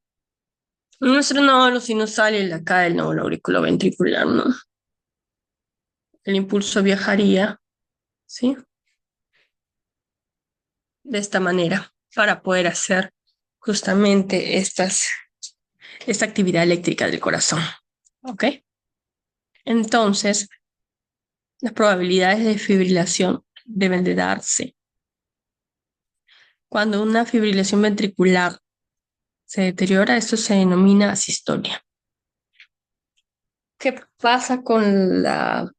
nódulo sinusal y acá el nódulo auriculoventricular, ¿no? El impulso viajaría, ¿sí?, de esta manera para poder hacer justamente esta actividad eléctrica del corazón. ¿Ok? Entonces, las probabilidades de fibrilación deben de darse. Cuando una fibrilación ventricular se deteriora, esto se denomina asistolia. ¿Qué pasa con la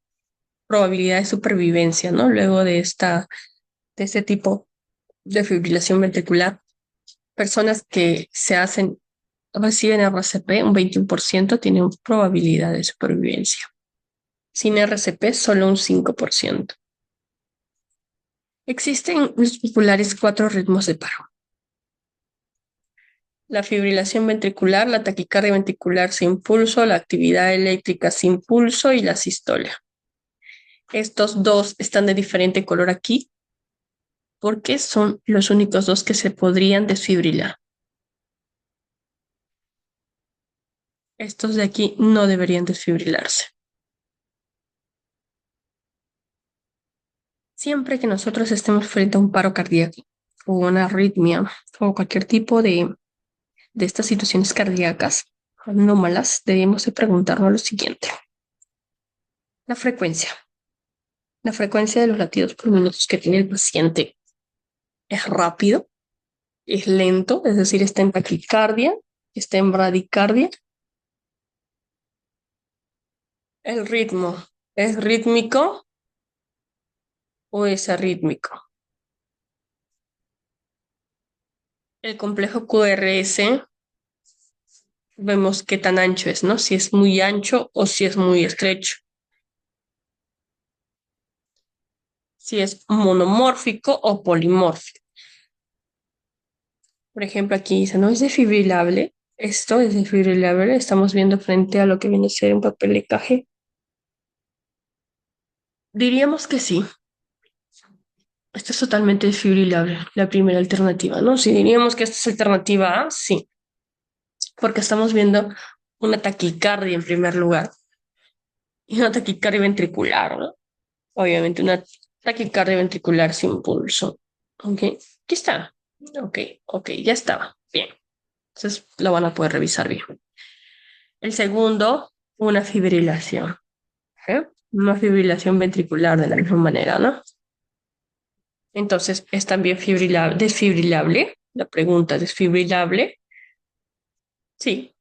probabilidad de supervivencia, ¿no? Luego de este tipo de fibrilación ventricular? Personas que reciben RCP, un 21% tienen probabilidad de supervivencia. Sin RCP, solo un 5%. Existen los populares 4 ritmos de paro: la fibrilación ventricular, la taquicardia ventricular sin pulso, la actividad eléctrica sin pulso y la sistolia. Estos dos están de diferente color aquí porque son los únicos dos que se podrían desfibrilar. Estos de aquí no deberían desfibrilarse. Siempre que nosotros estemos frente a un paro cardíaco o una arritmia o cualquier tipo de estas situaciones cardíacas anómalas, debemos de preguntarnos lo siguiente. La frecuencia. La frecuencia de los latidos por minutos que tiene el paciente es rápido, es lento, es decir, está en taquicardia, está en bradicardia. El ritmo, ¿es rítmico o es arrítmico? El complejo QRS, vemos qué tan ancho es, ¿no? Si es muy ancho o si es muy estrecho. Si es monomórfico o polimórfico. Por ejemplo, aquí dice, no es desfibrilable. Esto es desfibrilable. Estamos viendo frente a lo que viene a ser un papel de EKG. Diríamos que sí. Esto es totalmente desfibrilable, la primera alternativa, ¿no? Si diríamos que esta es alternativa A, sí. Porque estamos viendo una taquicardia en primer lugar y una taquicardia ventricular, ¿no? Obviamente una taquicardia ventricular sin pulso. ¿Ok? Aquí está. Ok, ya estaba. Bien. Entonces lo van a poder revisar bien. El segundo, una fibrilación. ¿Eh? Una fibrilación ventricular de la misma manera, ¿no? Entonces, ¿es también desfibrilable? La pregunta, ¿desfibrilable? Sí.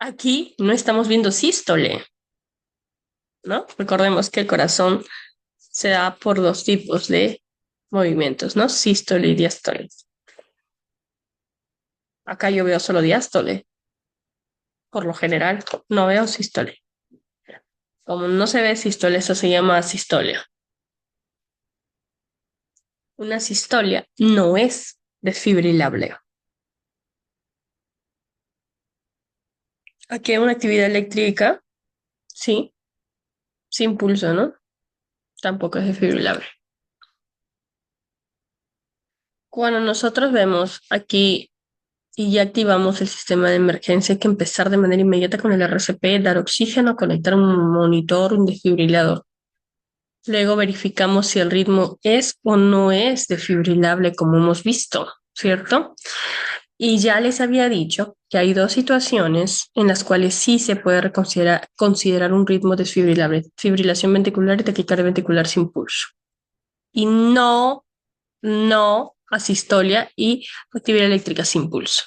Aquí no estamos viendo sístole, ¿no? Recordemos que el corazón se da por dos tipos de movimientos, ¿no? Sístole y diástole. Acá yo veo solo diástole. Por lo general, no veo sístole. Como no se ve sístole, eso se llama sistolia. Una sistolia no es desfibrilable. Aquí hay una actividad eléctrica, sí, sin pulso, ¿no? Tampoco es desfibrilable. Cuando nosotros vemos aquí y ya activamos el sistema de emergencia, hay que empezar de manera inmediata con el RCP, dar oxígeno, conectar un monitor, un desfibrilador. Luego verificamos si el ritmo es o no es desfibrilable, como hemos visto, ¿cierto? Y ya les había dicho que hay dos situaciones en las cuales sí se puede considerar un ritmo desfibrilable: fibrilación ventricular y taquicardia ventricular sin pulso. Y no asistolia y actividad eléctrica sin pulso.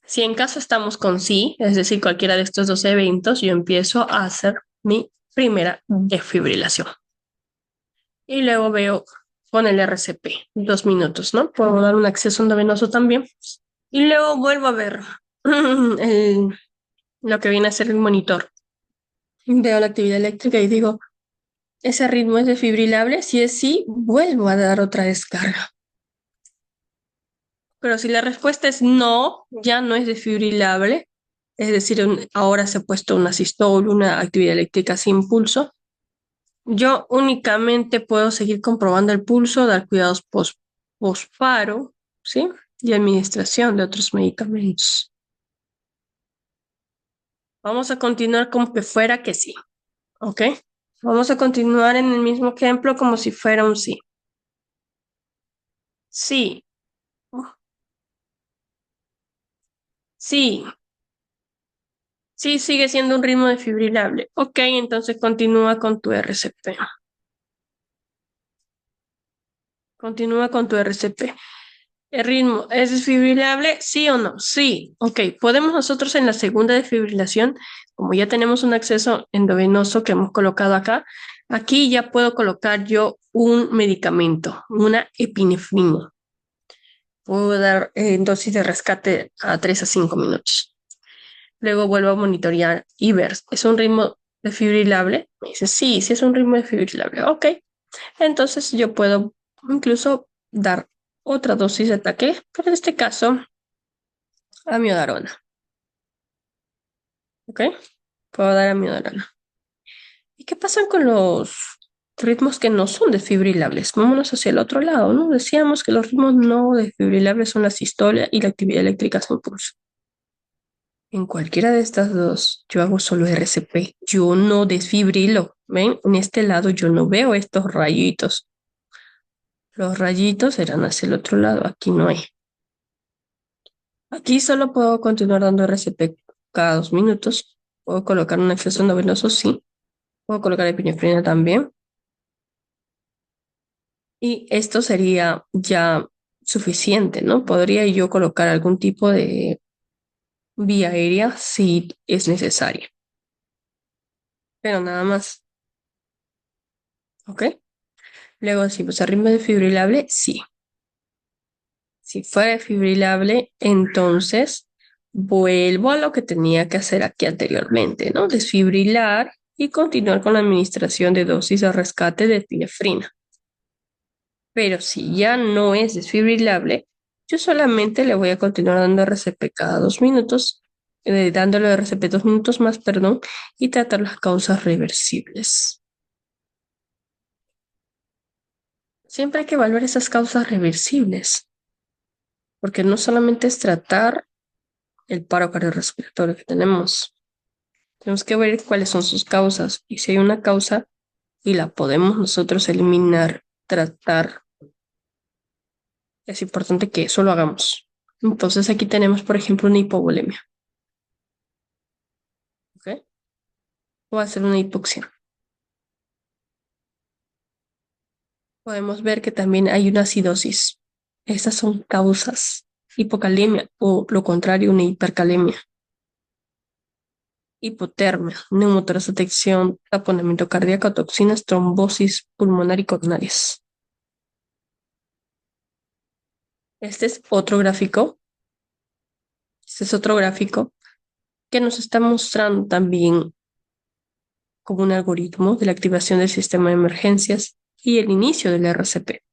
Si en caso estamos con sí, es decir, cualquiera de estos dos eventos, yo empiezo a hacer mi primera desfibrilación. Y luego veo con el RCP, 2 minutos, ¿no? Puedo dar un acceso endovenoso también. Y luego vuelvo a ver lo que viene a ser el monitor. Veo la actividad eléctrica y digo, ¿ese ritmo es desfibrilable? Si es sí, vuelvo a dar otra descarga. Pero si la respuesta es no, ya no es desfibrilable, es decir, ahora se ha puesto una sistol, una actividad eléctrica sin pulso, yo únicamente puedo seguir comprobando el pulso, dar cuidados posparo, ¿sí? Y administración de otros medicamentos. Vamos a continuar como que fuera que sí, ¿ok? Vamos a continuar en el mismo ejemplo como si fuera un sí. Sí, sí, sí sigue siendo un ritmo desfibrilable. Ok, entonces continúa con tu RCP. Continúa con tu RCP. ¿El ritmo es desfibrilable? ¿Sí o no? Sí. Ok, podemos nosotros en la segunda desfibrilación, como ya tenemos un acceso endovenoso que hemos colocado acá, aquí ya puedo colocar yo un medicamento, una epinefrina. Puedo dar dosis de rescate a 3 a 5 minutos. Luego vuelvo a monitorear y ver, ¿es un ritmo desfibrilable? Me dice, sí, sí es un ritmo desfibrilable. Ok, entonces yo puedo incluso dar otra dosis de ataque, pero en este caso, amiodarona. ¿Ok? Puedo dar amiodarona. ¿Y qué pasa con los ritmos que no son desfibrilables? Vámonos hacia el otro lado, ¿no? Decíamos que los ritmos no desfibrilables son la sistolia y la actividad eléctrica sin pulso. En cualquiera de estas dos, yo hago solo RCP. Yo no desfibrilo. ¿Ven? En este lado yo no veo estos rayitos. Los rayitos serán hacia el otro lado. Aquí no hay. Aquí solo puedo continuar dando RCP cada 2 minutos. Puedo colocar un acceso endovenoso, sí. Puedo colocar epinefrina también. Y esto sería ya suficiente, ¿no? Podría yo colocar algún tipo de vía aérea si es necesario. Pero nada más. ¿Ok? Luego decimos, ¿ritmo desfibrilable? Sí. Si fuera desfibrilable, entonces vuelvo a lo que tenía que hacer aquí anteriormente, ¿no? Desfibrilar y continuar con la administración de dosis de rescate de epinefrina. Pero si ya no es desfibrilable, yo solamente le voy a continuar dando RCP cada 2 minutos, dándole RCP 2 minutos más, perdón, y tratar las causas reversibles. Siempre hay que evaluar esas causas reversibles, porque no solamente es tratar el paro cardiorrespiratorio que tenemos. Tenemos que ver cuáles son sus causas y si hay una causa y la podemos nosotros eliminar, tratar, es importante que eso lo hagamos. Entonces aquí tenemos, por ejemplo, una hipovolemia. ¿Ok? O hacer una hipoxia. Podemos ver que también hay una acidosis. Estas son causas. Hipocalemia o lo contrario, una hipercalemia. Hipotermia, neumotoracotección, taponamiento cardíaco, toxinas, trombosis pulmonar y coronarias. Este es otro gráfico. Este es otro gráfico que nos está mostrando también como un algoritmo de la activación del sistema de emergencias y el inicio del RCP.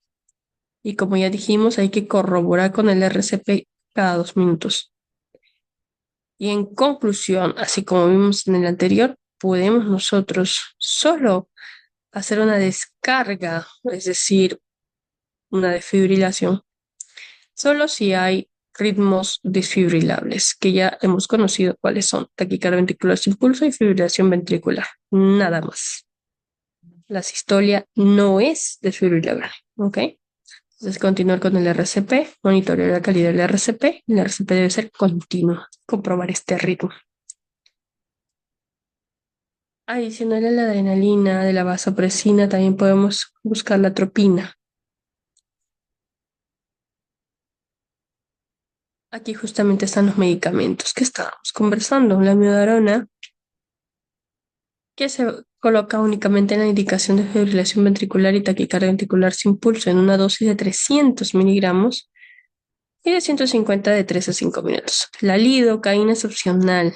Y como ya dijimos, hay que corroborar con el RCP cada 2 minutos. Y en conclusión, así como vimos en el anterior, podemos nosotros solo hacer una descarga, es decir, una desfibrilación, solo si hay ritmos desfibrilables, que ya hemos conocido cuáles son: taquicardia ventricular sin pulso y fibrilación ventricular. Nada más. La sistolia no es desfibrilable, ¿ok? Entonces, continuar con el RCP, monitorear la calidad del RCP. El RCP debe ser continuo, comprobar este ritmo. Adicional a la adrenalina, de la vasopresina, también podemos buscar la atropina. Aquí justamente están los medicamentos que estábamos conversando. La amiodarona, que se coloca únicamente en la indicación de fibrilación ventricular y taquicardia ventricular sin pulso en una dosis de 300 miligramos y de 150 de 3 a 5 minutos. La lidocaína es opcional.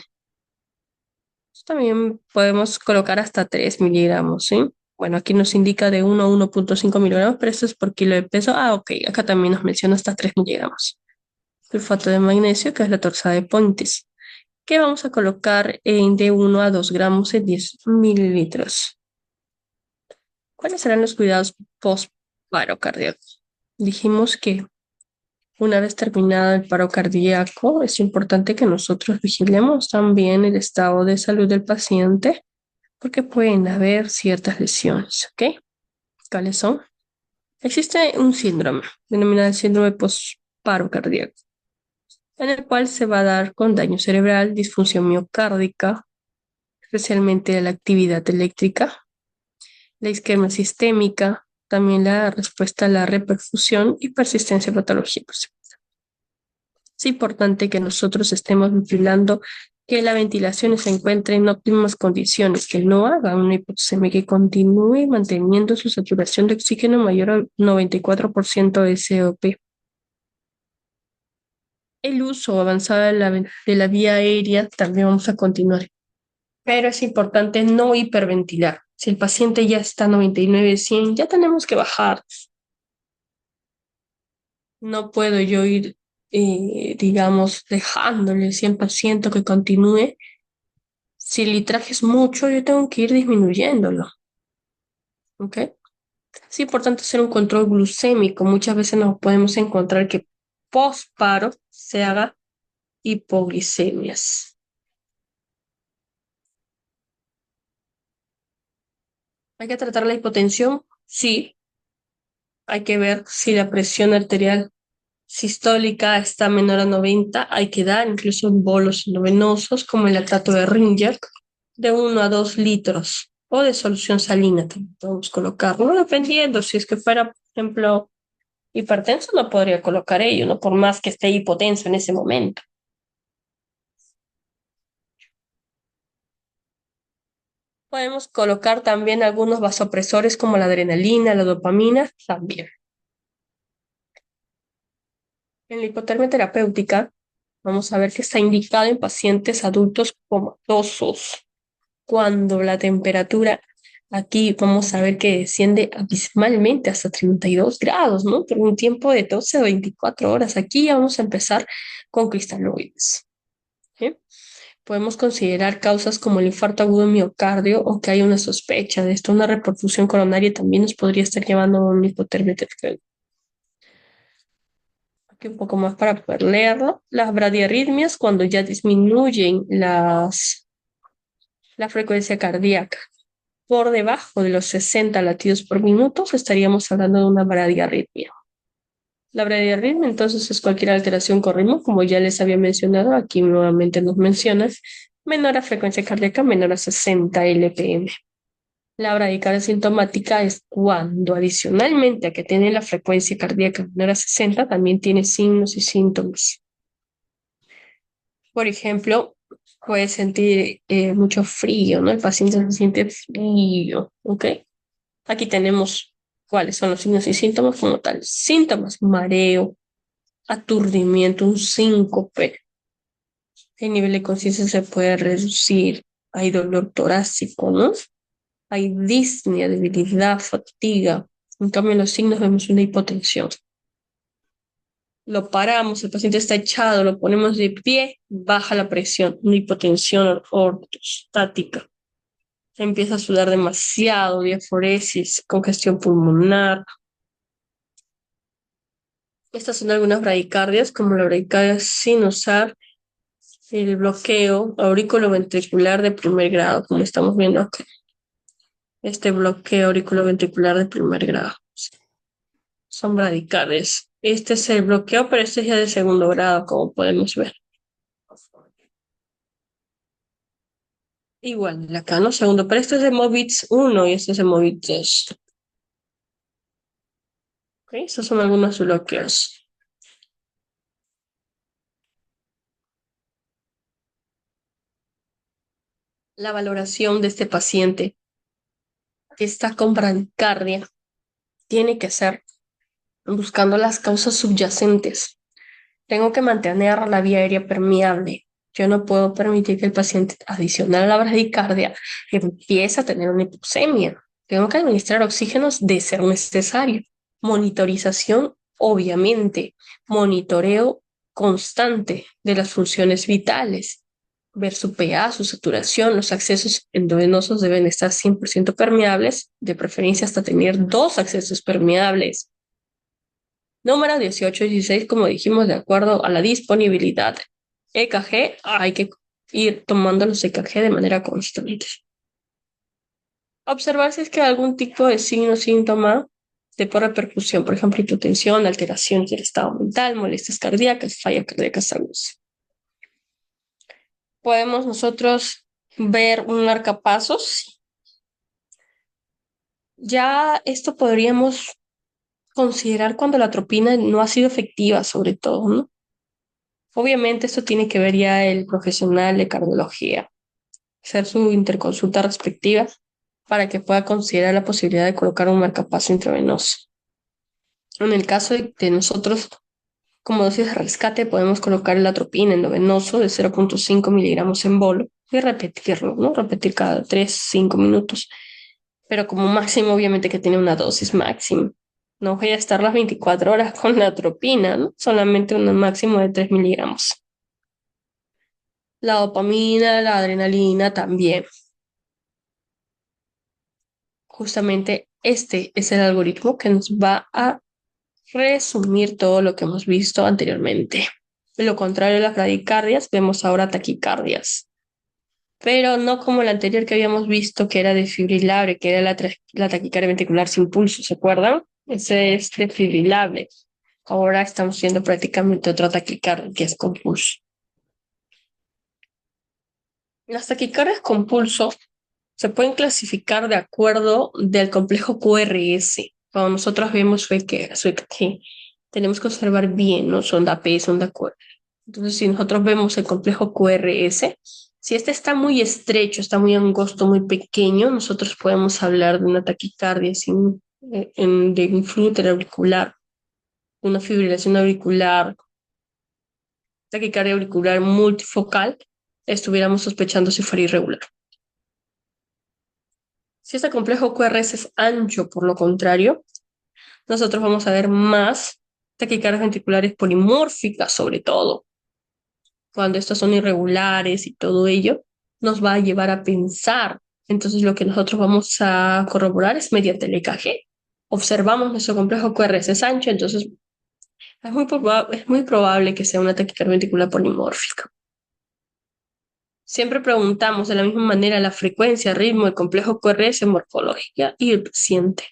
También podemos colocar hasta 3 miligramos, ¿sí? Bueno, aquí nos indica de 1 a 1,5 miligramos, pero esto es por kilo de peso. Ah, ok, acá también nos menciona hasta 3 miligramos. Sulfato de magnesio, que es la torsada de Pointes, que vamos a colocar en de 1 a 2 gramos en 10 mililitros. ¿Cuáles serán los cuidados post-paro cardíaco? Dijimos que una vez terminado el paro cardíaco, es importante que nosotros vigilemos también el estado de salud del paciente, porque pueden haber ciertas lesiones, ¿ok? ¿Cuáles son? Existe un síndrome, denominado el síndrome post-paro cardíaco, en el cual se va a dar con daño cerebral, disfunción miocárdica, especialmente de la actividad eléctrica, la isquemia sistémica, también la respuesta a la reperfusión y persistencia de patología. Es importante que nosotros estemos vigilando que la ventilación se encuentre en óptimas condiciones, que no haga una hipoxemia, que continúe manteniendo su saturación de oxígeno mayor al 94% de COP. El uso avanzado de la vía aérea también vamos a continuar, pero es importante no hiperventilar. Si el paciente ya está a 99, 100, ya tenemos que bajar. No puedo yo ir, digamos, dejándole el 100% que continúe. Si el litraje es mucho, yo tengo que ir disminuyéndolo, ¿ok? Es importante hacer un control glucémico. Muchas veces nos podemos encontrar que post-paro se haga hipoglicemias. ¿Hay que tratar la hipotensión? Sí. Hay que ver si la presión arterial sistólica está menor a 90. Hay que dar incluso bolos endovenosos como el lactato de Ringer de 1 a 2 litros o de solución salina. También podemos colocarlo, dependiendo. Si es que fuera, por ejemplo, hipertenso, no podría colocar ello, no por más que esté hipotenso en ese momento. Podemos colocar también algunos vasopresores como la adrenalina, la dopamina, también. En la hipotermia terapéutica, vamos a ver que está indicado en pacientes adultos comatosos, cuando la temperatura aquí vamos a ver que desciende abismalmente hasta 32 grados, ¿no? Por un tiempo de 12 a 24 horas. Aquí ya vamos a empezar con cristaloides. ¿Sí? Podemos considerar causas como el infarto agudo de miocardio o que hay una sospecha de esto. Una reperfusión coronaria también nos podría estar llevando a un hipotermia terapéutica. Aquí un poco más para poder leerlo. Las bradiarritmias, cuando ya disminuyen la frecuencia cardíaca por debajo de los 60 latidos por minuto, estaríamos hablando de una bradiarritmia. La bradiarritmia entonces es cualquier alteración con ritmo, como ya les había mencionado, aquí nuevamente nos mencionas, menor a frecuencia cardíaca, menor a 60 LPM. La bradicardia sintomática es cuando adicionalmente a que tiene la frecuencia cardíaca menor a 60, también tiene signos y síntomas. Por ejemplo, puede sentir mucho frío, ¿no? El paciente se siente frío, ¿ok? Aquí tenemos cuáles son los signos y síntomas como tal. Síntomas: mareo, aturdimiento, un síncope, El nivel de conciencia se puede reducir. Hay dolor torácico, ¿no? Hay disnea, debilidad, fatiga. En cambio, en los signos vemos una hipotensión. Lo paramos, el paciente está echado, lo ponemos de pie, baja la presión, una hipotensión ortostática. Empieza a sudar demasiado, diaforesis, congestión pulmonar. Estas son algunas bradicardias, como la bradicardia sinusal, el bloqueo auriculoventricular de primer grado, como estamos viendo acá. Este bloqueo auriculoventricular de primer grado. Son bradicardias. Este es el bloqueo, pero este es ya de segundo grado, como podemos ver. Igual, acá no segundo, pero este es de Movitz 1 y este es de Movitz 2. ¿Ok? Estos son algunos bloqueos. La valoración de este paciente que está con bradicardia tiene que ser buscando las causas subyacentes. Tengo que mantener la vía aérea permeable. Yo no puedo permitir que el paciente, adicional a la bradicardia, empiece a tener una hipoxemia. Tengo que administrar oxígenos de ser necesario. Monitorización, obviamente. Monitoreo constante de las funciones vitales. Ver su pH, su saturación, los accesos endovenosos deben estar 100% permeables, de preferencia hasta tener dos accesos permeables. Número 18 y 16, como dijimos, de acuerdo a la disponibilidad. EKG, hay que ir tomando los EKG de manera constante. Observar si es que hay algún tipo de signo o síntoma de por repercusión, por ejemplo, hipotensión, alteraciones del estado mental, molestias cardíacas, falla cardíaca agudas. Podemos nosotros ver un marcapasos. Ya esto podríamos considerar cuando la atropina no ha sido efectiva, sobre todo, ¿no? Obviamente esto tiene que ver ya el profesional de cardiología, hacer su interconsulta respectiva para que pueda considerar la posibilidad de colocar un marcapaso intravenoso. En el caso de nosotros, como dosis de rescate, podemos colocar el atropín endovenoso de 0.5 miligramos en bolo y repetirlo, ¿no? Repetir cada 3-5 minutos, pero como máximo, obviamente que tiene una dosis máxima. No voy a estar las 24 horas con la atropina, ¿no? Solamente un máximo de 3 miligramos. La dopamina, la adrenalina también. Justamente este es el algoritmo que nos va a resumir todo lo que hemos visto anteriormente. De lo contrario a las bradicardias, vemos ahora taquicardias, pero no como la anterior que habíamos visto, que era desfibrilable, que era la taquicardia ventricular sin pulso, ¿se acuerdan? Ese es desfibrilable. Ahora estamos viendo prácticamente otra taquicardia que es con pulso. Las taquicardias con pulso se pueden clasificar de acuerdo del complejo QRS. Cuando nosotros vemos su EKG, tenemos que observar bien, ¿no? Sonda P, sonda Q. Entonces, si nosotros vemos el complejo QRS, si este está muy estrecho, está muy angosto, muy pequeño, nosotros podemos hablar de una taquicardia de un flúter auricular, una fibrilación auricular, taquicardia auricular multifocal, estuviéramos sospechando si fuera irregular. Si este complejo QRS es ancho, por lo contrario, nosotros vamos a ver más taquicardias ventriculares polimórficas, sobre todo. Cuando estas son irregulares y todo ello, nos va a llevar a pensar. Entonces, lo que nosotros vamos a corroborar es mediante el EKG. Observamos nuestro complejo QRS es ancho, entonces es muy probable que sea una taquicardia ventricular polimórfica. Siempre preguntamos de la misma manera la frecuencia, ritmo, el complejo QRS, morfología y el paciente.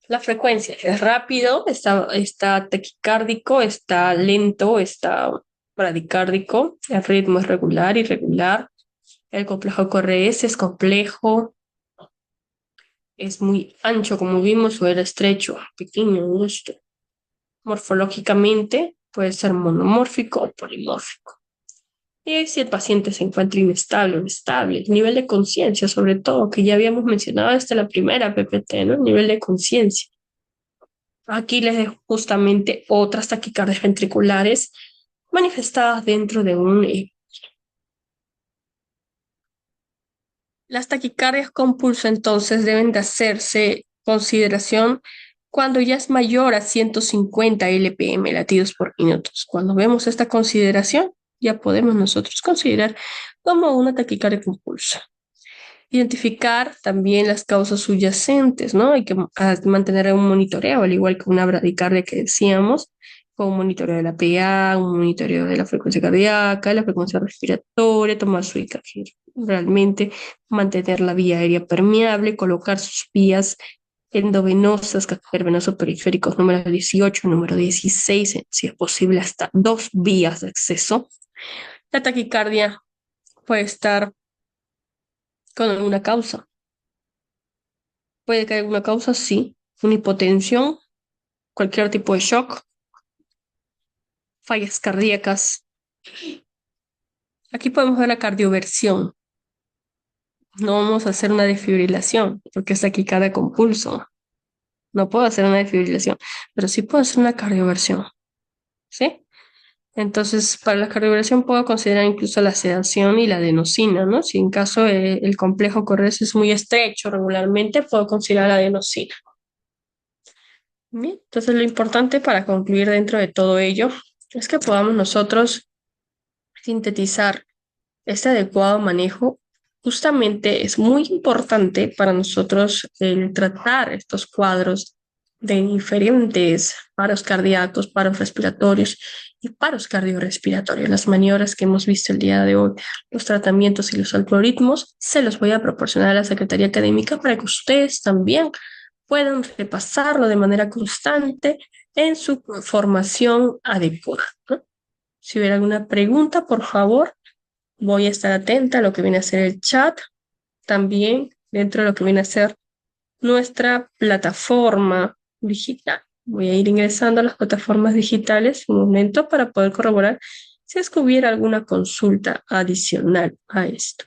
La frecuencia es rápido, está taquicárdico, está lento, está bradicárdico, el ritmo es regular, irregular, el complejo QRS es complejo, es muy ancho, como vimos, o era estrecho, pequeño, angosto. Morfológicamente puede ser monomórfico o polimórfico. Y si el paciente se encuentra inestable o estable, nivel de conciencia, sobre todo, que ya habíamos mencionado desde la primera PPT, ¿no? Nivel de conciencia. Aquí les dejo justamente otras taquicardias ventriculares manifestadas dentro de un Las taquicardias con pulso entonces deben de hacerse consideración cuando ya es mayor a 150 LPM, latidos por minuto. Cuando vemos esta consideración, ya podemos nosotros considerar como una taquicardia con pulso. Identificar también las causas subyacentes, ¿no? Hay que mantener un monitoreo, al igual que una bradicardia que decíamos, con un monitoreo de la PA, un monitoreo de la frecuencia cardíaca, la frecuencia respiratoria, tomar su EKG, realmente mantener la vía aérea permeable, colocar sus vías endovenosas, catéter venoso periféricos número 18, número 16, si es posible hasta dos vías de acceso. La taquicardia puede estar con alguna causa. Puede que haya alguna causa, sí. Una hipotensión, cualquier tipo de shock, fallas cardíacas. Aquí podemos ver la cardioversión. No vamos a hacer una desfibrilación, porque está aquí cada compulso. No puedo hacer una desfibrilación, pero sí puedo hacer una cardioversión. ¿Sí? Entonces, para la cardioversión puedo considerar incluso la sedación y la adenosina, ¿no? Si en caso el complejo correoso es muy estrecho regularmente, puedo considerar la adenosina. Bien, entonces lo importante para concluir dentro de todo ello es que podamos nosotros sintetizar este adecuado manejo. Justamente es muy importante para nosotros el tratar estos cuadros de diferentes paros cardíacos, paros respiratorios y paros cardiorrespiratorios. Las maniobras que hemos visto el día de hoy, los tratamientos y los algoritmos, se los voy a proporcionar a la Secretaría Académica para que ustedes también puedan repasarlo de manera constante en su formación adecuada, ¿no? Si hubiera alguna pregunta, por favor, voy a estar atenta a lo que viene a ser el chat, también dentro de lo que viene a ser nuestra plataforma digital. Voy a ir ingresando a las plataformas digitales un momento para poder corroborar si es que hubiera alguna consulta adicional a esto.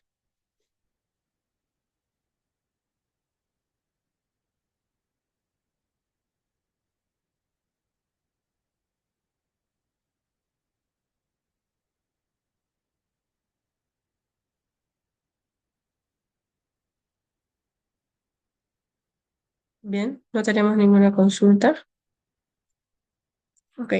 Bien, no tenemos ninguna consulta. Ok.